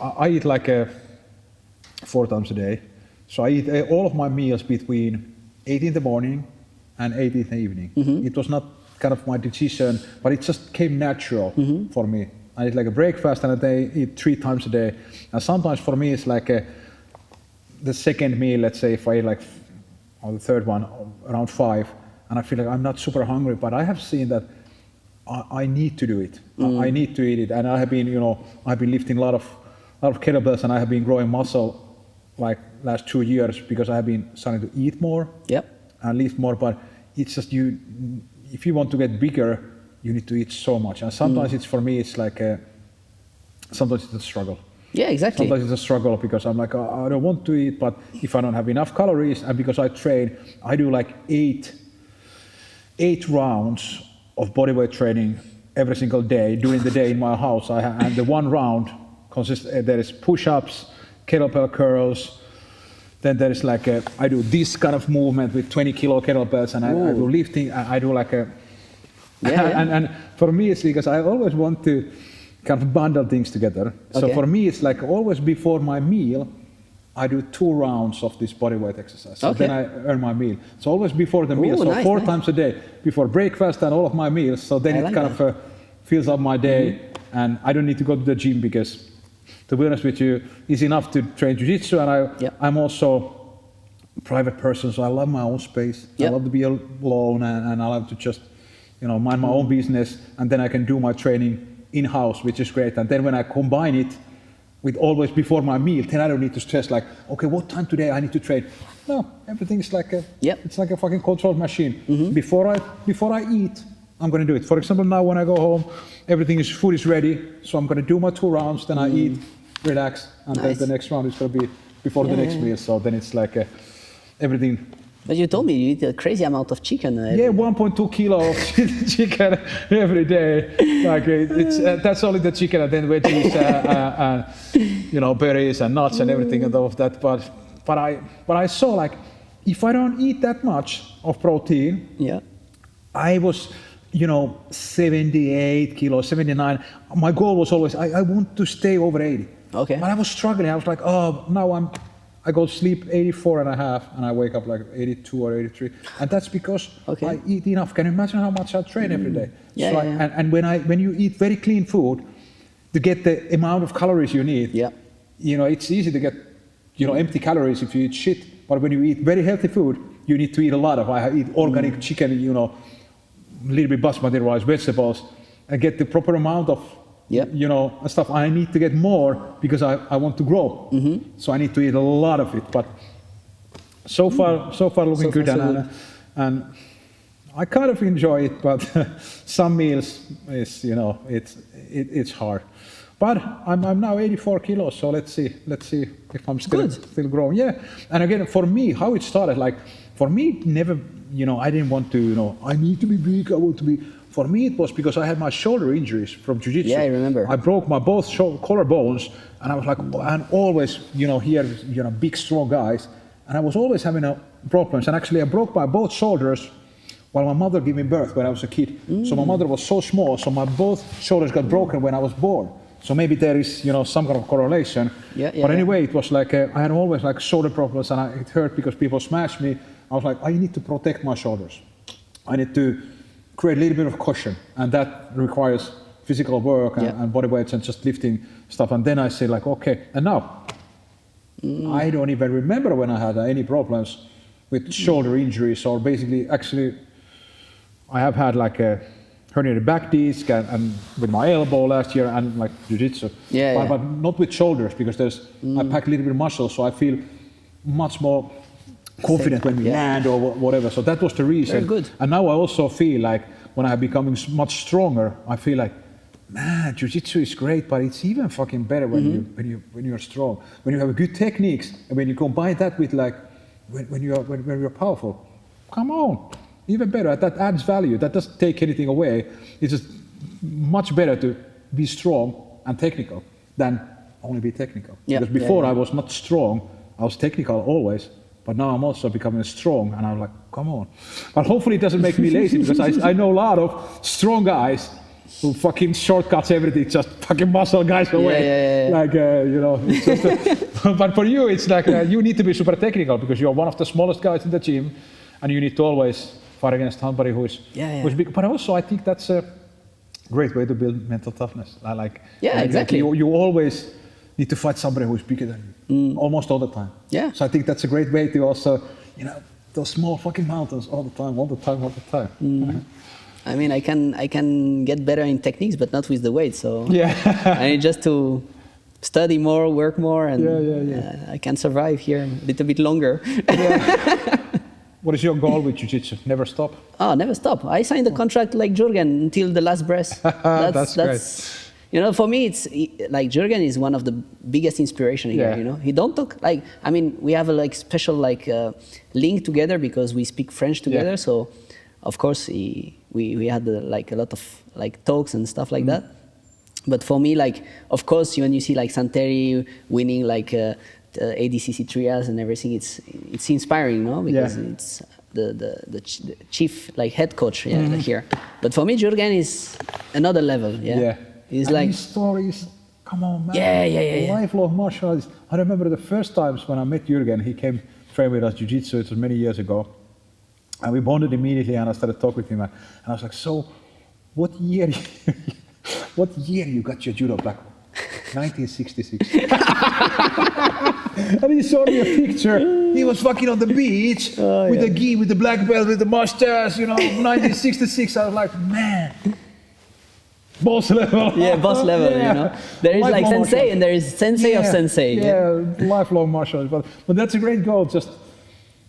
I eat like 4 times a day. So I eat all of my meals between 8 in the morning and 8 in the evening. It was not kind of my decision, but it just came natural for me. I eat like a breakfast, and I eat 3 times a day. And sometimes for me it's like the second meal, let's say if I eat like, or the third one around 5, and I feel like I'm not super hungry, but I have seen that I need to do it. I need to eat it, and I have been, I've been lifting a lot of kettlebells, and I have been growing muscle like last 2 years because I have been starting to eat more and lift more. But it's just if you want to get bigger, you need to eat so much, and sometimes it's for me it's like sometimes it's a struggle. Yeah, exactly. Sometimes it's a struggle because I'm like, I don't want to eat, but if I don't have enough calories, and because I train, I do like 8 rounds of bodyweight training every single day during the day in my house. And the one round consists, there is push-ups, kettlebell curls, then there is like I do this kind of movement with 20 kilo kettlebells, and I do lifting, I do like and for me it's because I always want to kind of bundle things together. So for me it's like always before my meal, I do 2 rounds of this bodyweight exercise. So then I earn my meal. So always before the meal, so 4 times a day, before breakfast and all of my meals. So then it kind of fills up my day, and I don't need to go to the gym because, to be honest with you, it's enough to train Jiu-Jitsu, and I'm also a private person, so I love my own space. I love to be alone, and I love to just, mind my own business, and then I can do my training in-house, which is great. And then when I combine it with always before my meal, then I don't need to stress like, okay, what time today I need to train? No, everything's like it's like a fucking controlled machine. Before I eat, I'm gonna do it. For example, now when I go home, food is ready, so I'm gonna do my 2 rounds, then I eat, relax, and then the next round is gonna be before the next meal. So then it's like everything. But you told me you eat a crazy amount of chicken. 1.2 kilo of chicken every day. Like it's that's only the chicken, and then veggies, berries and nuts and everything and all of that. But I saw like if I don't eat that much of protein, I was 78 kilos, 79. My goal was always I want to stay over 80. Okay. But I was struggling. I was like, now I go to sleep 84 and a half, and I wake up like 82 or 83, and that's because I eat enough. Can you imagine how much I train every day? And when you eat very clean food, to get the amount of calories you need, it's easy to get empty calories if you eat shit. But when you eat very healthy food, you need to eat a lot of. I eat organic chicken, a little bit basmati rice, vegetables, and get the proper amount of stuff. I need to get more because I want to grow. So I need to eat a lot of it. But so far looking good, and I kind of enjoy it. But some meals is it's hard. But I'm now 84 kilos, so let's see if I'm still growing. Yeah, and again for me, how it started, like for me, never I didn't want to I need to be big. I want to be. For me, it was because I had my shoulder injuries from Jiu-Jitsu. Yeah, I remember. I broke my both collarbones, and I was like, and always, here, big, strong guys, and I was always having problems. And actually, I broke my both shoulders while my mother gave me birth when I was a kid. So my mother was so small, so my both shoulders got broken when I was born. So maybe there is, some kind of correlation. But anyway, it was like I had always like shoulder problems, and it hurt because people smashed me. I was like, I need to protect my shoulders. I need to create a little bit of cushion, and that requires physical work and body weights and just lifting stuff. And then I say like, okay, and now I don't even remember when I had any problems with shoulder injuries, or basically, actually, I have had like a herniated back disc and with my elbow last year, and like Jiu-Jitsu, but not with shoulders, because I pack a little bit of muscle, so I feel much more confident when we land or whatever. So that was the reason. Very good. And now I also feel like when I'm becoming much stronger, I feel like, man, Jiu-Jitsu is great, but it's even fucking better when you're strong. When you have good techniques, and when you combine that with like when you're powerful, come on, even better. That adds value. That doesn't take anything away. It's just much better to be strong and technical than only be technical. Yeah, because before I was not strong, I was technical always, but now I'm also becoming strong, and I'm like, come on. But hopefully it doesn't make me lazy, because I know a lot of strong guys who fucking shortcuts everything, just fucking muscle guys away. Like, it's just but for you, it's like you need to be super technical, because you're one of the smallest guys in the gym, and you need to always fight against somebody who is big. But also, I think that's a great way to build mental toughness. Exactly. You always need to fight somebody who is bigger than you, almost all the time. Yeah. So I think that's a great way to also, those small fucking mountains all the time. I mean, I can get better in techniques, but not with the weight. So I need just to study more, work more, and I can survive here a little bit longer. What is your goal with Jiu-Jitsu? Never stop? Oh, never stop. I signed a contract like Jürgen until the last breath. That's great. For me, it's like Jürgen is one of the biggest inspiration here. He don't talk we have a special link together because we speak French together. So, of course, we had a lot of talks and stuff like that. But for me, of course, when you see Santeri winning ADCC trials and everything, it's inspiring, because it's the chief head coach here. But for me, Jürgen is another level. He's these stories, come on, man. Lifelong martial artist. I remember the first times when I met Jürgen, he came train with us Jiu-Jitsu. It was many years ago, and we bonded immediately. And I started talking with him, and I was like, "So, what year? What year you got your judo black belt?" 1966. And he showed me a picture. He was fucking on the beach with the gi, with the black belt, with the mustache. 1966. I was like, man. Boss level. Boss level, There is lifelong sensei and there is sensei of sensei. Lifelong martial arts. But that's a great goal, just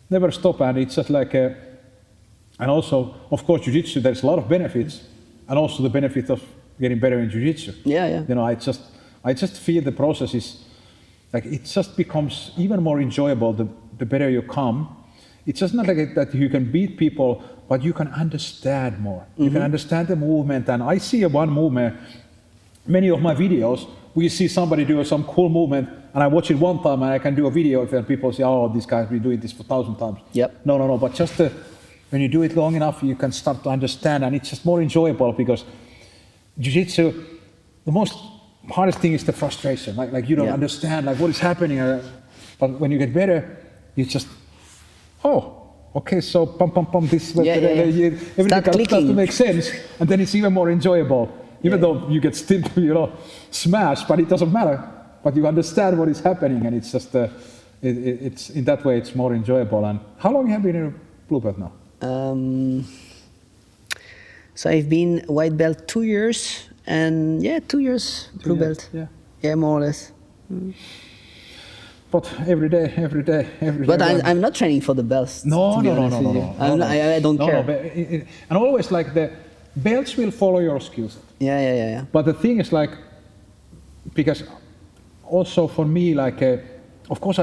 never stop. And it's just and also, of course, Jiu-Jitsu, there's a lot of benefits, and also the benefit of getting better in Jiu-Jitsu. I just feel the process is, it just becomes even more enjoyable the better you come. It's just not that you can beat people, but you can understand more. You can understand the movement, and I see one movement, many of my videos, we see somebody do some cool movement, and I watch it one time, and I can do a video of it, and people say, oh, this guy's been doing this for 1,000 times. No, but just when you do it long enough, you can start to understand, and it's just more enjoyable, because Jiu-Jitsu, the most hardest thing is the frustration, you don't understand what is happening, but when you get better, you just, okay, so pum, this, everything starts to make sense, and then it's even more enjoyable, even though you get still, smashed, but it doesn't matter, but you understand what is happening, and it's just, it's in that way, it's more enjoyable. And how long have you been in a blue belt now? So I've been white belt 2 years, and 2 years blue belt. Yeah, more or less. But every day. But I'm not training for the belts. No. I don't care. And always the belts will follow your skill set. Yeah. But the thing is because also for me, of course,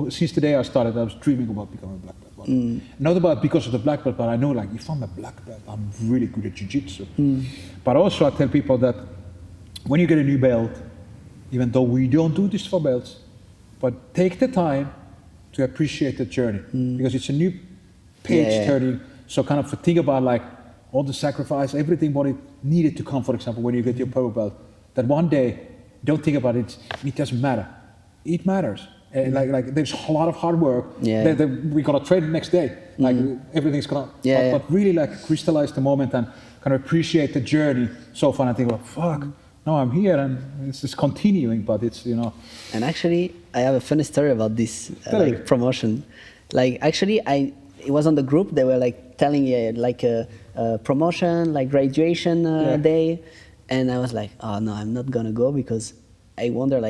since the day I started, I was dreaming about becoming a black belt. Not about because of the black belt, but I know if I'm a black belt, I'm really good at Jiu-Jitsu. But also I tell people that when you get a new belt, even though we don't do this for belts, but take the time to appreciate the journey, because it's a new page turning. So kind of think about all the sacrifice, everything what it needed to come, for example, when you get your purple belt, that one day, don't think about it, it doesn't matter. It matters. There's a lot of hard work. We gotta train the next day. Everything's gonna, but really crystallize the moment and kind of appreciate the journey so far, and think, fuck, now I'm here and it's just continuing, but it's, And actually, I have a funny story about this promotion. It was on the group, they were telling a promotion, graduation day, and I was like, oh no, I'm not gonna go, because I wonder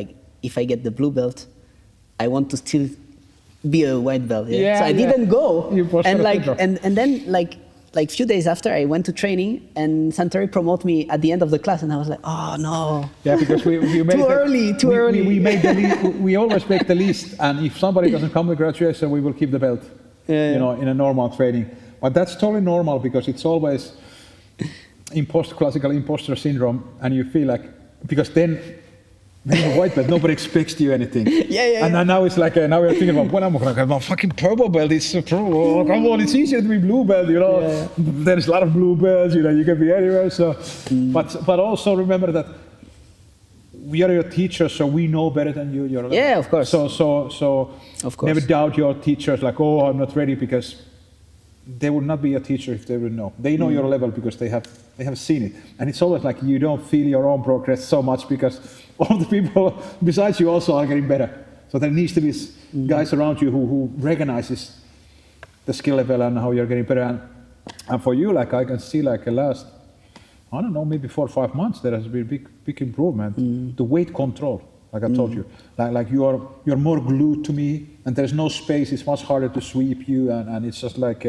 if I get the blue belt, I want to still be a white belt. So I didn't go, and then like few days after, I went to training, and Santori promoted me at the end of the class, and I was like, oh no. Yeah, because we made too early. We made the list. We always make the list, and if somebody doesn't come to graduation, we will keep the belt. You know, in a normal training. But that's totally normal because it's always classical imposter syndrome, and you feel like, because then when you're white belt, nobody expects you anything. And now it's like, now we're thinking about, when I'm going to get my fucking purple belt, it's come on, it's easier to be blue belt, you know. There's a lot of blue belts, you know, you can be anywhere. So, but also remember that we are your teachers, so we know better than you. Yeah, of course. So of course. Never doubt your teachers, like, oh, I'm not ready, because they would not be a teacher if they would know. They know your level because they have seen it. And it's always like you don't feel your own progress so much because all the people besides you also are getting better. So there needs to be guys around you who recognizes the skill level and how you're getting better. And for you, like I can see, like the last, I don't know, maybe 4 or 5 months, there has been big improvement. The weight control, like I told you, like you're more glued to me, and there's no space. It's much harder to sweep you, and it's just like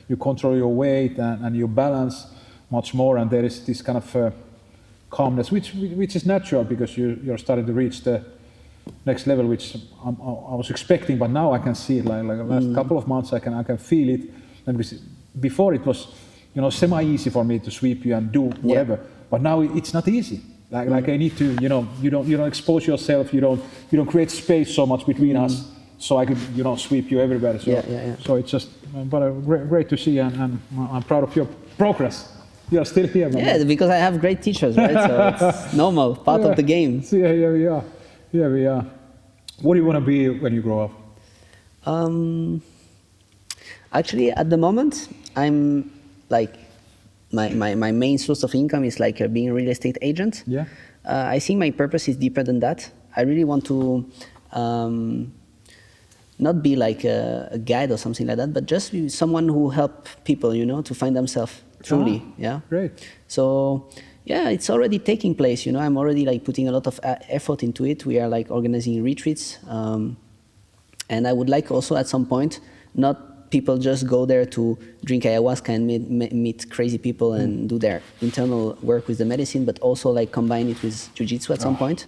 you control your weight and your balance much more, and there is this kind of calmness, which is natural because you're starting to reach the next level, which I was expecting, but now I can see it. Like the last couple of months, I can feel it. And before it was, you know, semi-easy for me to sweep you and do whatever, but now it's not easy. Like I need to, you know, you don't expose yourself. You don't create space so much between us, so I could, you know, sweep you everywhere. So, so it's just, but great to see, and I'm proud of your progress. You're still here, man. Yeah, because I have great teachers, right? So it's normal, part of the game. So yeah, we are. What do you want to be when you grow up? Actually, at the moment, I'm like, my main source of income is like being a real estate agent. Yeah. I think my purpose is deeper than that. I really want to not be like a guide or something like that, but just be someone who help people, you know, to find themselves truly. Yeah. Great. So yeah, it's already taking place. You know, I'm already like putting a lot of effort into it. We are like organizing retreats, and I would like also at some point not people just go there to drink ayahuasca and meet crazy people and do their internal work with the medicine, but also like combine it with jiu-jitsu at some point.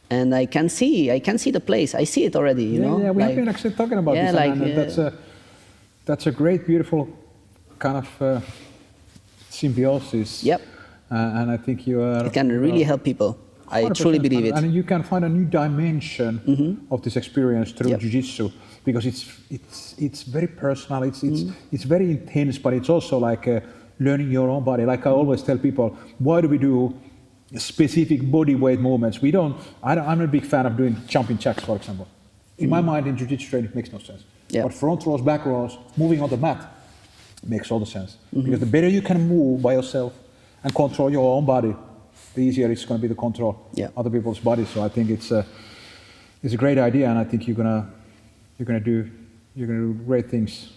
And I can see the place. I see it already, you know? Yeah, we like, have been actually talking about this, and that's a great, beautiful kind of symbiosis. Yep. And I think you are... It can really help people. I truly believe it. And you can find a new dimension of this experience through jiu-jitsu, because it's very personal, it's very intense, but it's also like learning your own body. Like I always tell people, why do we do specific body weight movements? I'm not a big fan of doing jumping jacks, for example. In my mind, in jiu-jitsu training, it makes no sense. Yeah. But front rows, back rows, moving on the mat makes all the sense. Because the better you can move by yourself and control your own body, the easier it's going to be to control other people's bodies. So I think it's a great idea, and I think you're gonna do great things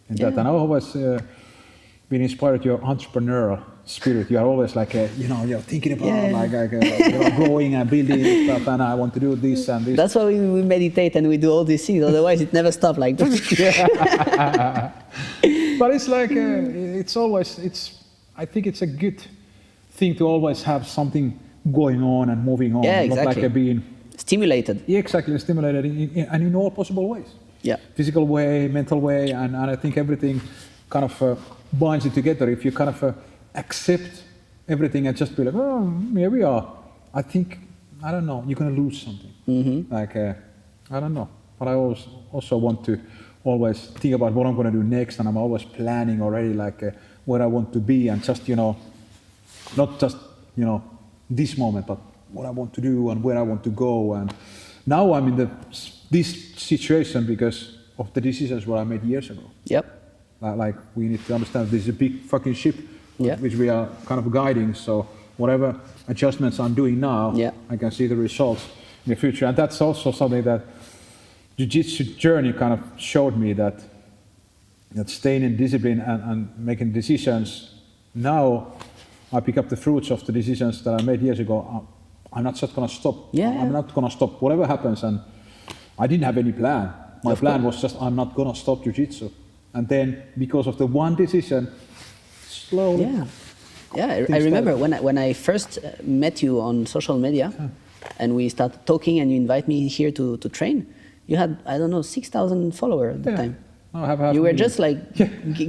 in that. And I've always been inspired by your entrepreneurial spirit. You are always like you're thinking about growing and building stuff, and I want to do this and this. That's why we meditate and we do all these things. Otherwise, it never stops. Like. But it's like I think it's a good thing to always have something going on and moving on. Yeah, exactly. Not like being stimulated. Yeah, exactly, stimulated and in all possible ways. Yeah. Physical way, mental way, and I think everything kind of binds it together. If you kind of accept everything and just be like, oh, here we are. I think, I don't know, you're going to lose something. Like, I don't know. But I also want to always think about what I'm going to do next, and I'm always planning already, like where I want to be, and just, not just, this moment, but what I want to do and where I want to go. And now I'm in this situation because of the decisions what I made years ago. Yep. Like we need to understand this is a big fucking ship, which we are kind of guiding. So whatever adjustments I'm doing now, I can see the results in the future. And that's also something that Jiu-Jitsu journey kind of showed me, that staying in discipline and making decisions. Now I pick up the fruits of the decisions that I made years ago. I'm not just going to stop. I'm not going to stop whatever happens. And I didn't have any plan. My plan was just, I'm not going to stop Jiu-Jitsu. And then because of the one decision, slowly. Yeah. I remember when I first met you on social media, and we started talking, and you invite me here to train. You had, I don't know, 6,000 followers at the time. You were just like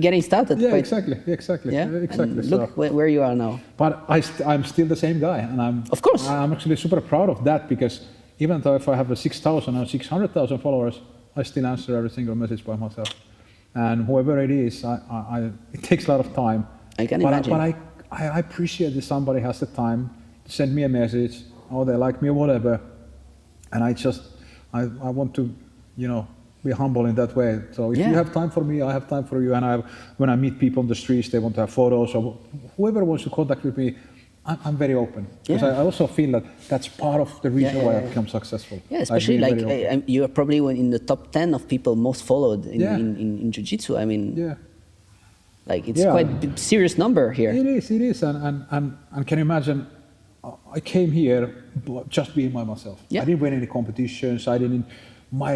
getting started. Yeah, exactly. Yeah, exactly. And look where you are now. But I'm still the same guy, and Of course. I'm actually super proud of that, because even though if I have 6,000 or 600,000 followers, I still answer every single message by myself. And whoever it is, it takes a lot of time. I can imagine. But I appreciate that somebody has the time to send me a message, or they like me or whatever. And I want to, be humble in that way. So if you have time for me, I have time for you. And when I meet people on the streets, they want to have photos, or whoever wants to contact with me, I'm very open. Because I also feel that that's part of the reason why I become successful. Yeah, especially like you are probably in the top 10 of people most followed in Jiu-Jitsu. I mean, like it's quite a serious number here. It is. And can you imagine, I came here just being by myself. I didn't win any competitions.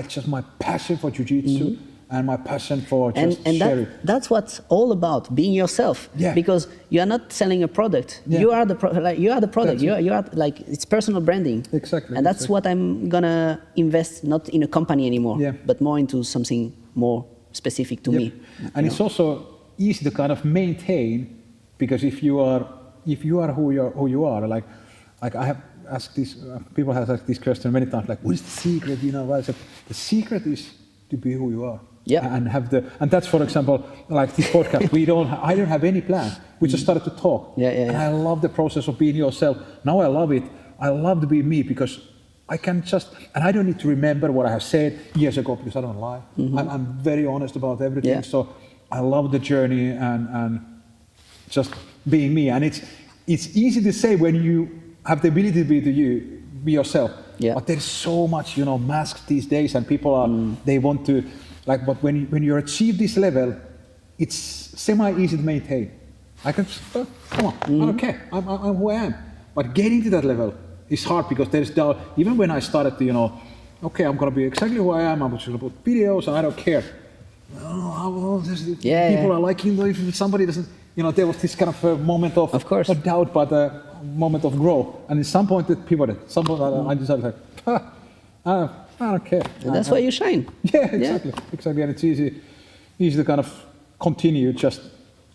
Just my passion for Jiu-Jitsu and my passion for just sharing. That's what's all about, being yourself. Yeah. Because you are not selling a product. Yeah. You are the product. You are like, it's personal branding. Exactly. And that's what I'm gonna invest, not in a company anymore, but more into something more specific to me. And it's also easy to kind of maintain, because if you are who you are, like I have asked this, people have asked this question many times, like, what is the secret? I said, the secret is to be who you are. Yeah. And that's, for example, like this podcast, I don't have any plan. We just started to talk. And I love the process of being yourself. Now I love it. I love to be me, because I can and I don't need to remember what I have said years ago, because I don't lie. I'm very honest about everything. Yeah. So I love the journey and just being me. And it's easy to say when you have the ability to be yourself. Yeah. But there's so much, masks these days, and people they want to, but when you achieve this level, it's semi-easy to maintain. I can just, come on, I don't care, I'm who I am. But getting to that level is hard, because there's doubt. Even when I started to, okay, I'm gonna be exactly who I am, I'm just gonna put videos, and I don't care. People are liking, if somebody doesn't, there was this kind of a moment of not doubt, but a moment of growth. And at some point it pivoted. I decided, I don't care. And that's why you shine. Yeah, exactly. And it's easy to kind of continue just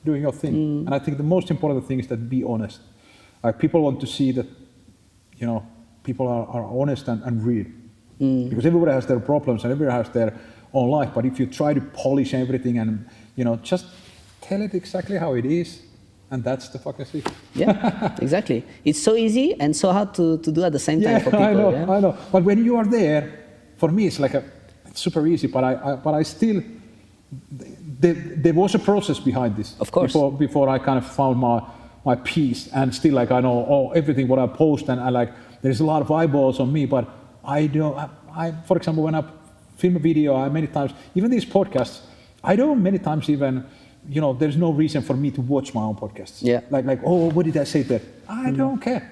doing your thing. And I think the most important thing is that be honest. Like, people want to see that, people are honest and real. Because everybody has their problems and everybody has their own life. But if you try to polish everything and, just tell it exactly how it is, and that's the fucking secret. Yeah, exactly. It's so easy and so hard to do at the same time for people. I know. But when you are there, for me, it's like it's super easy. But I still, there was a process behind this. Of course. Before I kind of found my peace, and still I know everything what I post, and there's a lot of eyeballs on me. But for example, when I film a video, I many times, even these podcasts, I don't many times even. There's no reason for me to watch my own podcasts. Yeah. Like, what did I say there? I don't care.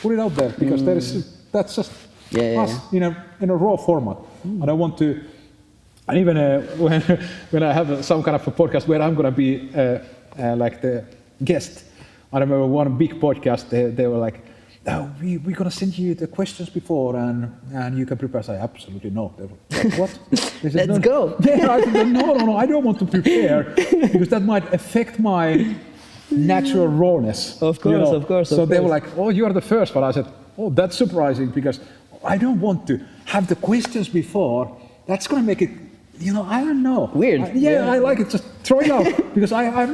Put it out there, because that's just us in a raw format. And I want to, and even when I have some kind of a podcast where I'm gonna be like the guest, I remember one big podcast. They were like, we're gonna send you the questions before, and you can prepare. I said, absolutely no. They were like, what? They said, Let's go. Yeah, I said, no, I don't want to prepare, because that might affect my natural rawness. Of course. So they were like, you are the first. But I said, that's surprising, because I don't want to have the questions before. That's gonna make it, I don't know. Weird. I like it. Just throw it out, because I'm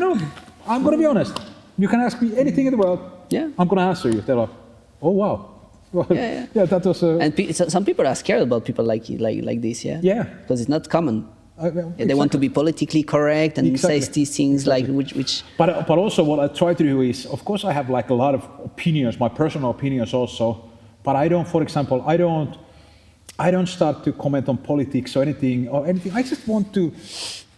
gonna be honest. You can ask me anything in the world. Yeah. I'm gonna answer you. They're like, oh wow. Well, that was. And some people are scared about people like this, Yeah. Because it's not common. They want to be politically correct and say these things which. But also what I try to do is, of course, I have a lot of opinions, my personal opinions also. But I don't, for example, I don't start to comment on politics or anything. I just want to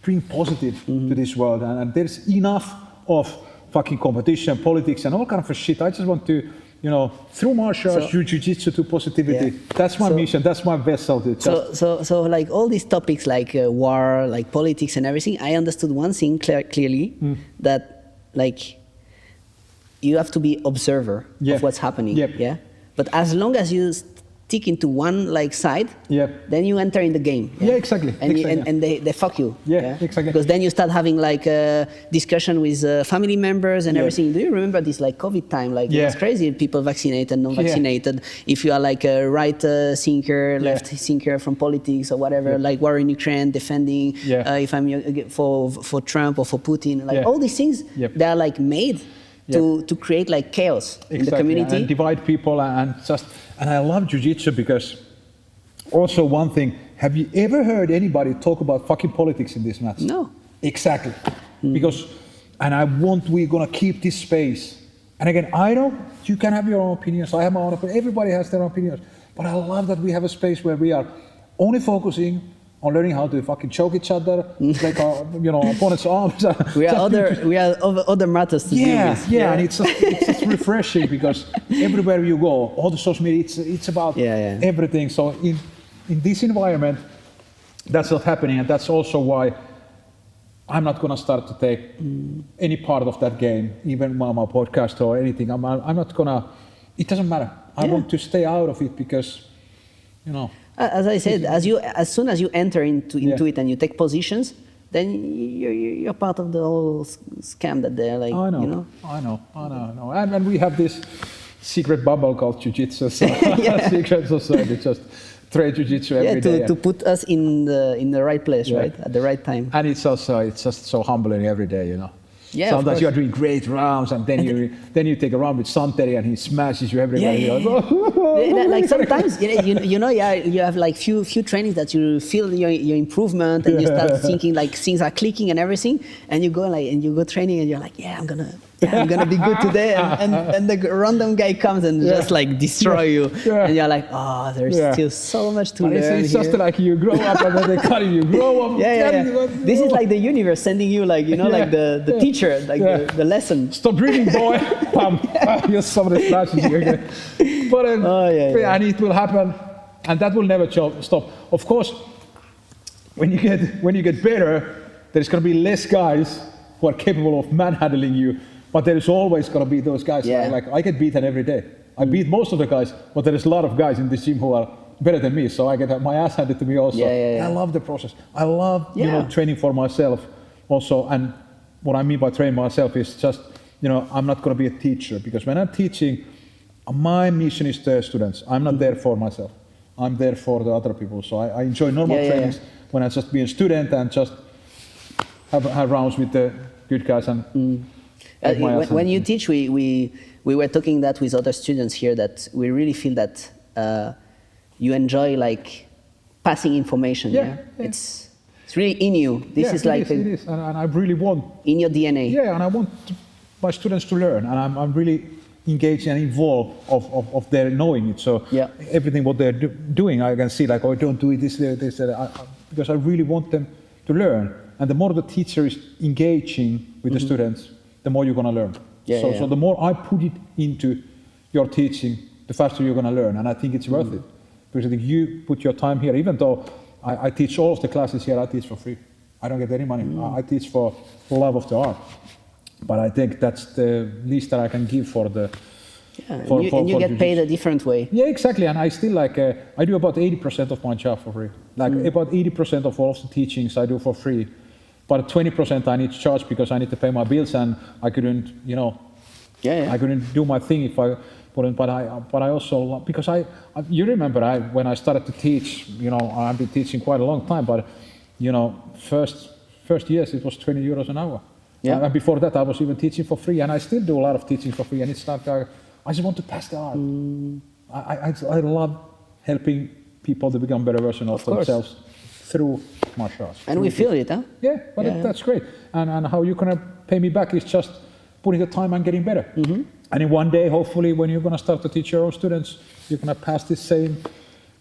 bring positive to this world, and there's enough of fucking competition, politics, and all kind of shit. I just want to. Through martial arts, Jiu-Jitsu to positivity. Yeah. That's my mission. That's my vessel. So like all these topics, like war, like politics and everything, I understood one thing clearly, that like, you have to be observer of what's happening. Yeah. But as long as you stick into one like side, then you enter in the game. Yeah, exactly. And they fuck you. Yeah, exactly. Because then you start having like a discussion with family members and everything. Do you remember this like COVID time? Like it was crazy. People vaccinated, non-vaccinated. If you are like a right thinker, left thinker from politics or whatever, like war in Ukraine, defending. If I'm for Trump or for Putin, like all these things, they are like made to create like chaos in the community and divide people and I love Jiu-Jitsu because also one thing, have you ever heard anybody talk about fucking politics in this match? No. Exactly. Because, we're gonna keep this space. And again, I know you can have your own opinions, I have my own opinion, everybody has their own opinions, but I love that we have a space where we are only focusing on learning how to fucking choke each other, like our, opponent's arms. We are other matters to deal with. And it's just refreshing because everywhere you go, all the social media, it's about everything. So in this environment, that's not happening, and that's also why I'm not going to start to take any part of that game, even my podcast or anything. I'm not going to. It doesn't matter. I want to stay out of it because, As I said, as soon as you enter into it and you take positions, then you're part of the whole scam that they're like. I know. And we have this secret bubble called Jiu-Jitsu, secret society, just train Jiu-Jitsu every day. To put us in the right place, right, at the right time. And it's just so humbling every day, Yeah, sometimes you are doing great rounds, and then you take a round with Santeri, and he smashes you everywhere. Like sometimes, you have like few trainings that you feel your improvement, and you start thinking like things are clicking and everything, and you go training, and you're like, I'm gonna be good today, and the random guy comes and just like destroy you, and you're like, there's still so much to learn. It's just like you grow up, and then they cut you grow up. This is like the universe sending you like like the teacher, like the lesson. Stop reading, boy. Pam. Just somebody flashes you again. But and it will happen, and that will never stop. Of course, when you get better, there's going to be less guys who are capable of manhandling you. But there is always going to be those guys. Like I get beaten every day. I beat most of the guys, but there is a lot of guys in this gym who are better than me. So I get my ass handed to me also. I love the process. I love training for myself also. And what I mean by training myself is just I'm not going to be a teacher, because when I'm teaching, my mission is the students. I'm not there for myself. I'm there for the other people. So I enjoy normal trainings when I just be a student and just have rounds with the good guys and. When you teach, we were talking that with other students here, that we really feel that you enjoy like passing information. It's really in you. This is like it is, and I really want in your DNA. And I want my students to learn, and I'm really engaged and involved of their knowing it. So everything what they're doing, I can see like, don't do it this, because I really want them to learn. And the more the teacher is engaging with the students, the more you're going to learn. So the more I put it into your teaching, the faster you're going to learn. And I think it's worth it. Because I think you put your time here, even though I teach all of the classes here, I teach for free. I don't get any money. I teach for love of the art. But I think that's the least that I can give for the... and you get paid a different way. Yeah, exactly. And I still I do about 80% of my job for free. About 80% of all of the teachings I do for free. But 20% I need to charge because I need to pay my bills, and I couldn't, I couldn't do my thing if I wouldn't. But I also, because you remember when I started to teach, I've been teaching quite a long time, but first years it was 20 euros an hour. And before that I was even teaching for free, and I still do a lot of teaching for free. And it's not, I just want to pass the art. I love helping people to become better versions of themselves through martial arts. And we feel it, huh? Yeah, but that's great. And how you're going to pay me back is just putting the time and getting better. And in one day, hopefully, when you're going to start to teach your own students, you're going to pass this same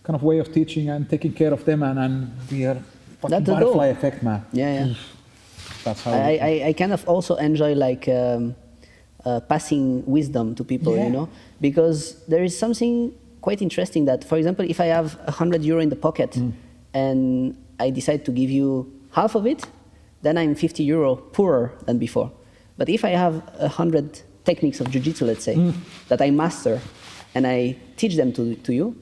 kind of way of teaching and taking care of them, and be a fucking butterfly effect, man. That's how I kind of also enjoy like passing wisdom to people, because there is something quite interesting that, for example, if I have 100 euro in the pocket and I decide to give you half of it, then I'm 50 euro poorer than before. But if I have 100 techniques of Jiu-Jitsu, let's say, that I master, and I teach them to you,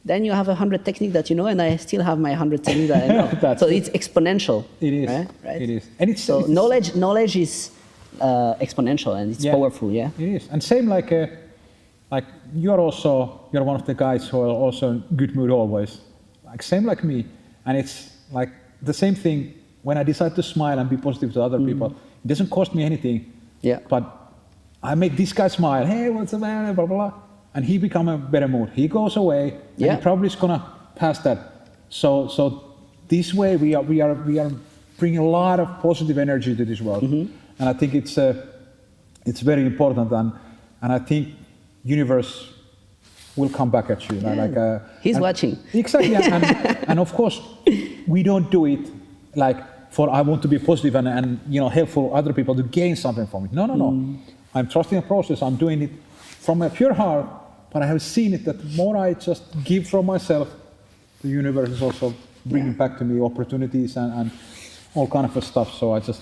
then you have 100 techniques that you know, and I still have my 100 techniques that I know. So it's exponential. It is. Right? It is. And it's, so it's knowledge is exponential, and it's powerful. Yeah. It is. And same like you're one of the guys who are also in good mood always. Like same like me. And it's like the same thing when I decide to smile and be positive to other people. It doesn't cost me anything. Yeah. But I make this guy smile. Hey, what's the matter? Blah, blah, blah. And he become a better mood. He goes away, and he probably is gonna pass that. So this way we are bringing a lot of positive energy to this world, and I think it's very important. And I think universe will come back at you. Yeah. He's watching. Exactly, and of course we don't do it like for I want to be positive and helpful other people to gain something from it. No. I'm trusting the process. I'm doing it from a pure heart. But I have seen it that the more I just give from myself, the universe is also bringing back to me opportunities and all kind of stuff. So I just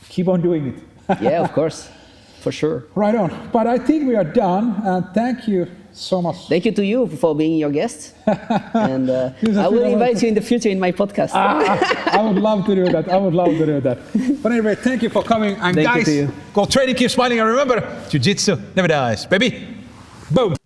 keep on doing it. Yeah, of course, for sure. Right on. But I think we are done. And thank you so much. Thank you to you for being your guest. And I will invite you in the future in my podcast. I would love to do that. But anyway, thank you for coming. And guys, go training, keep smiling, and remember, Jiu-Jitsu never dies, baby. Boom.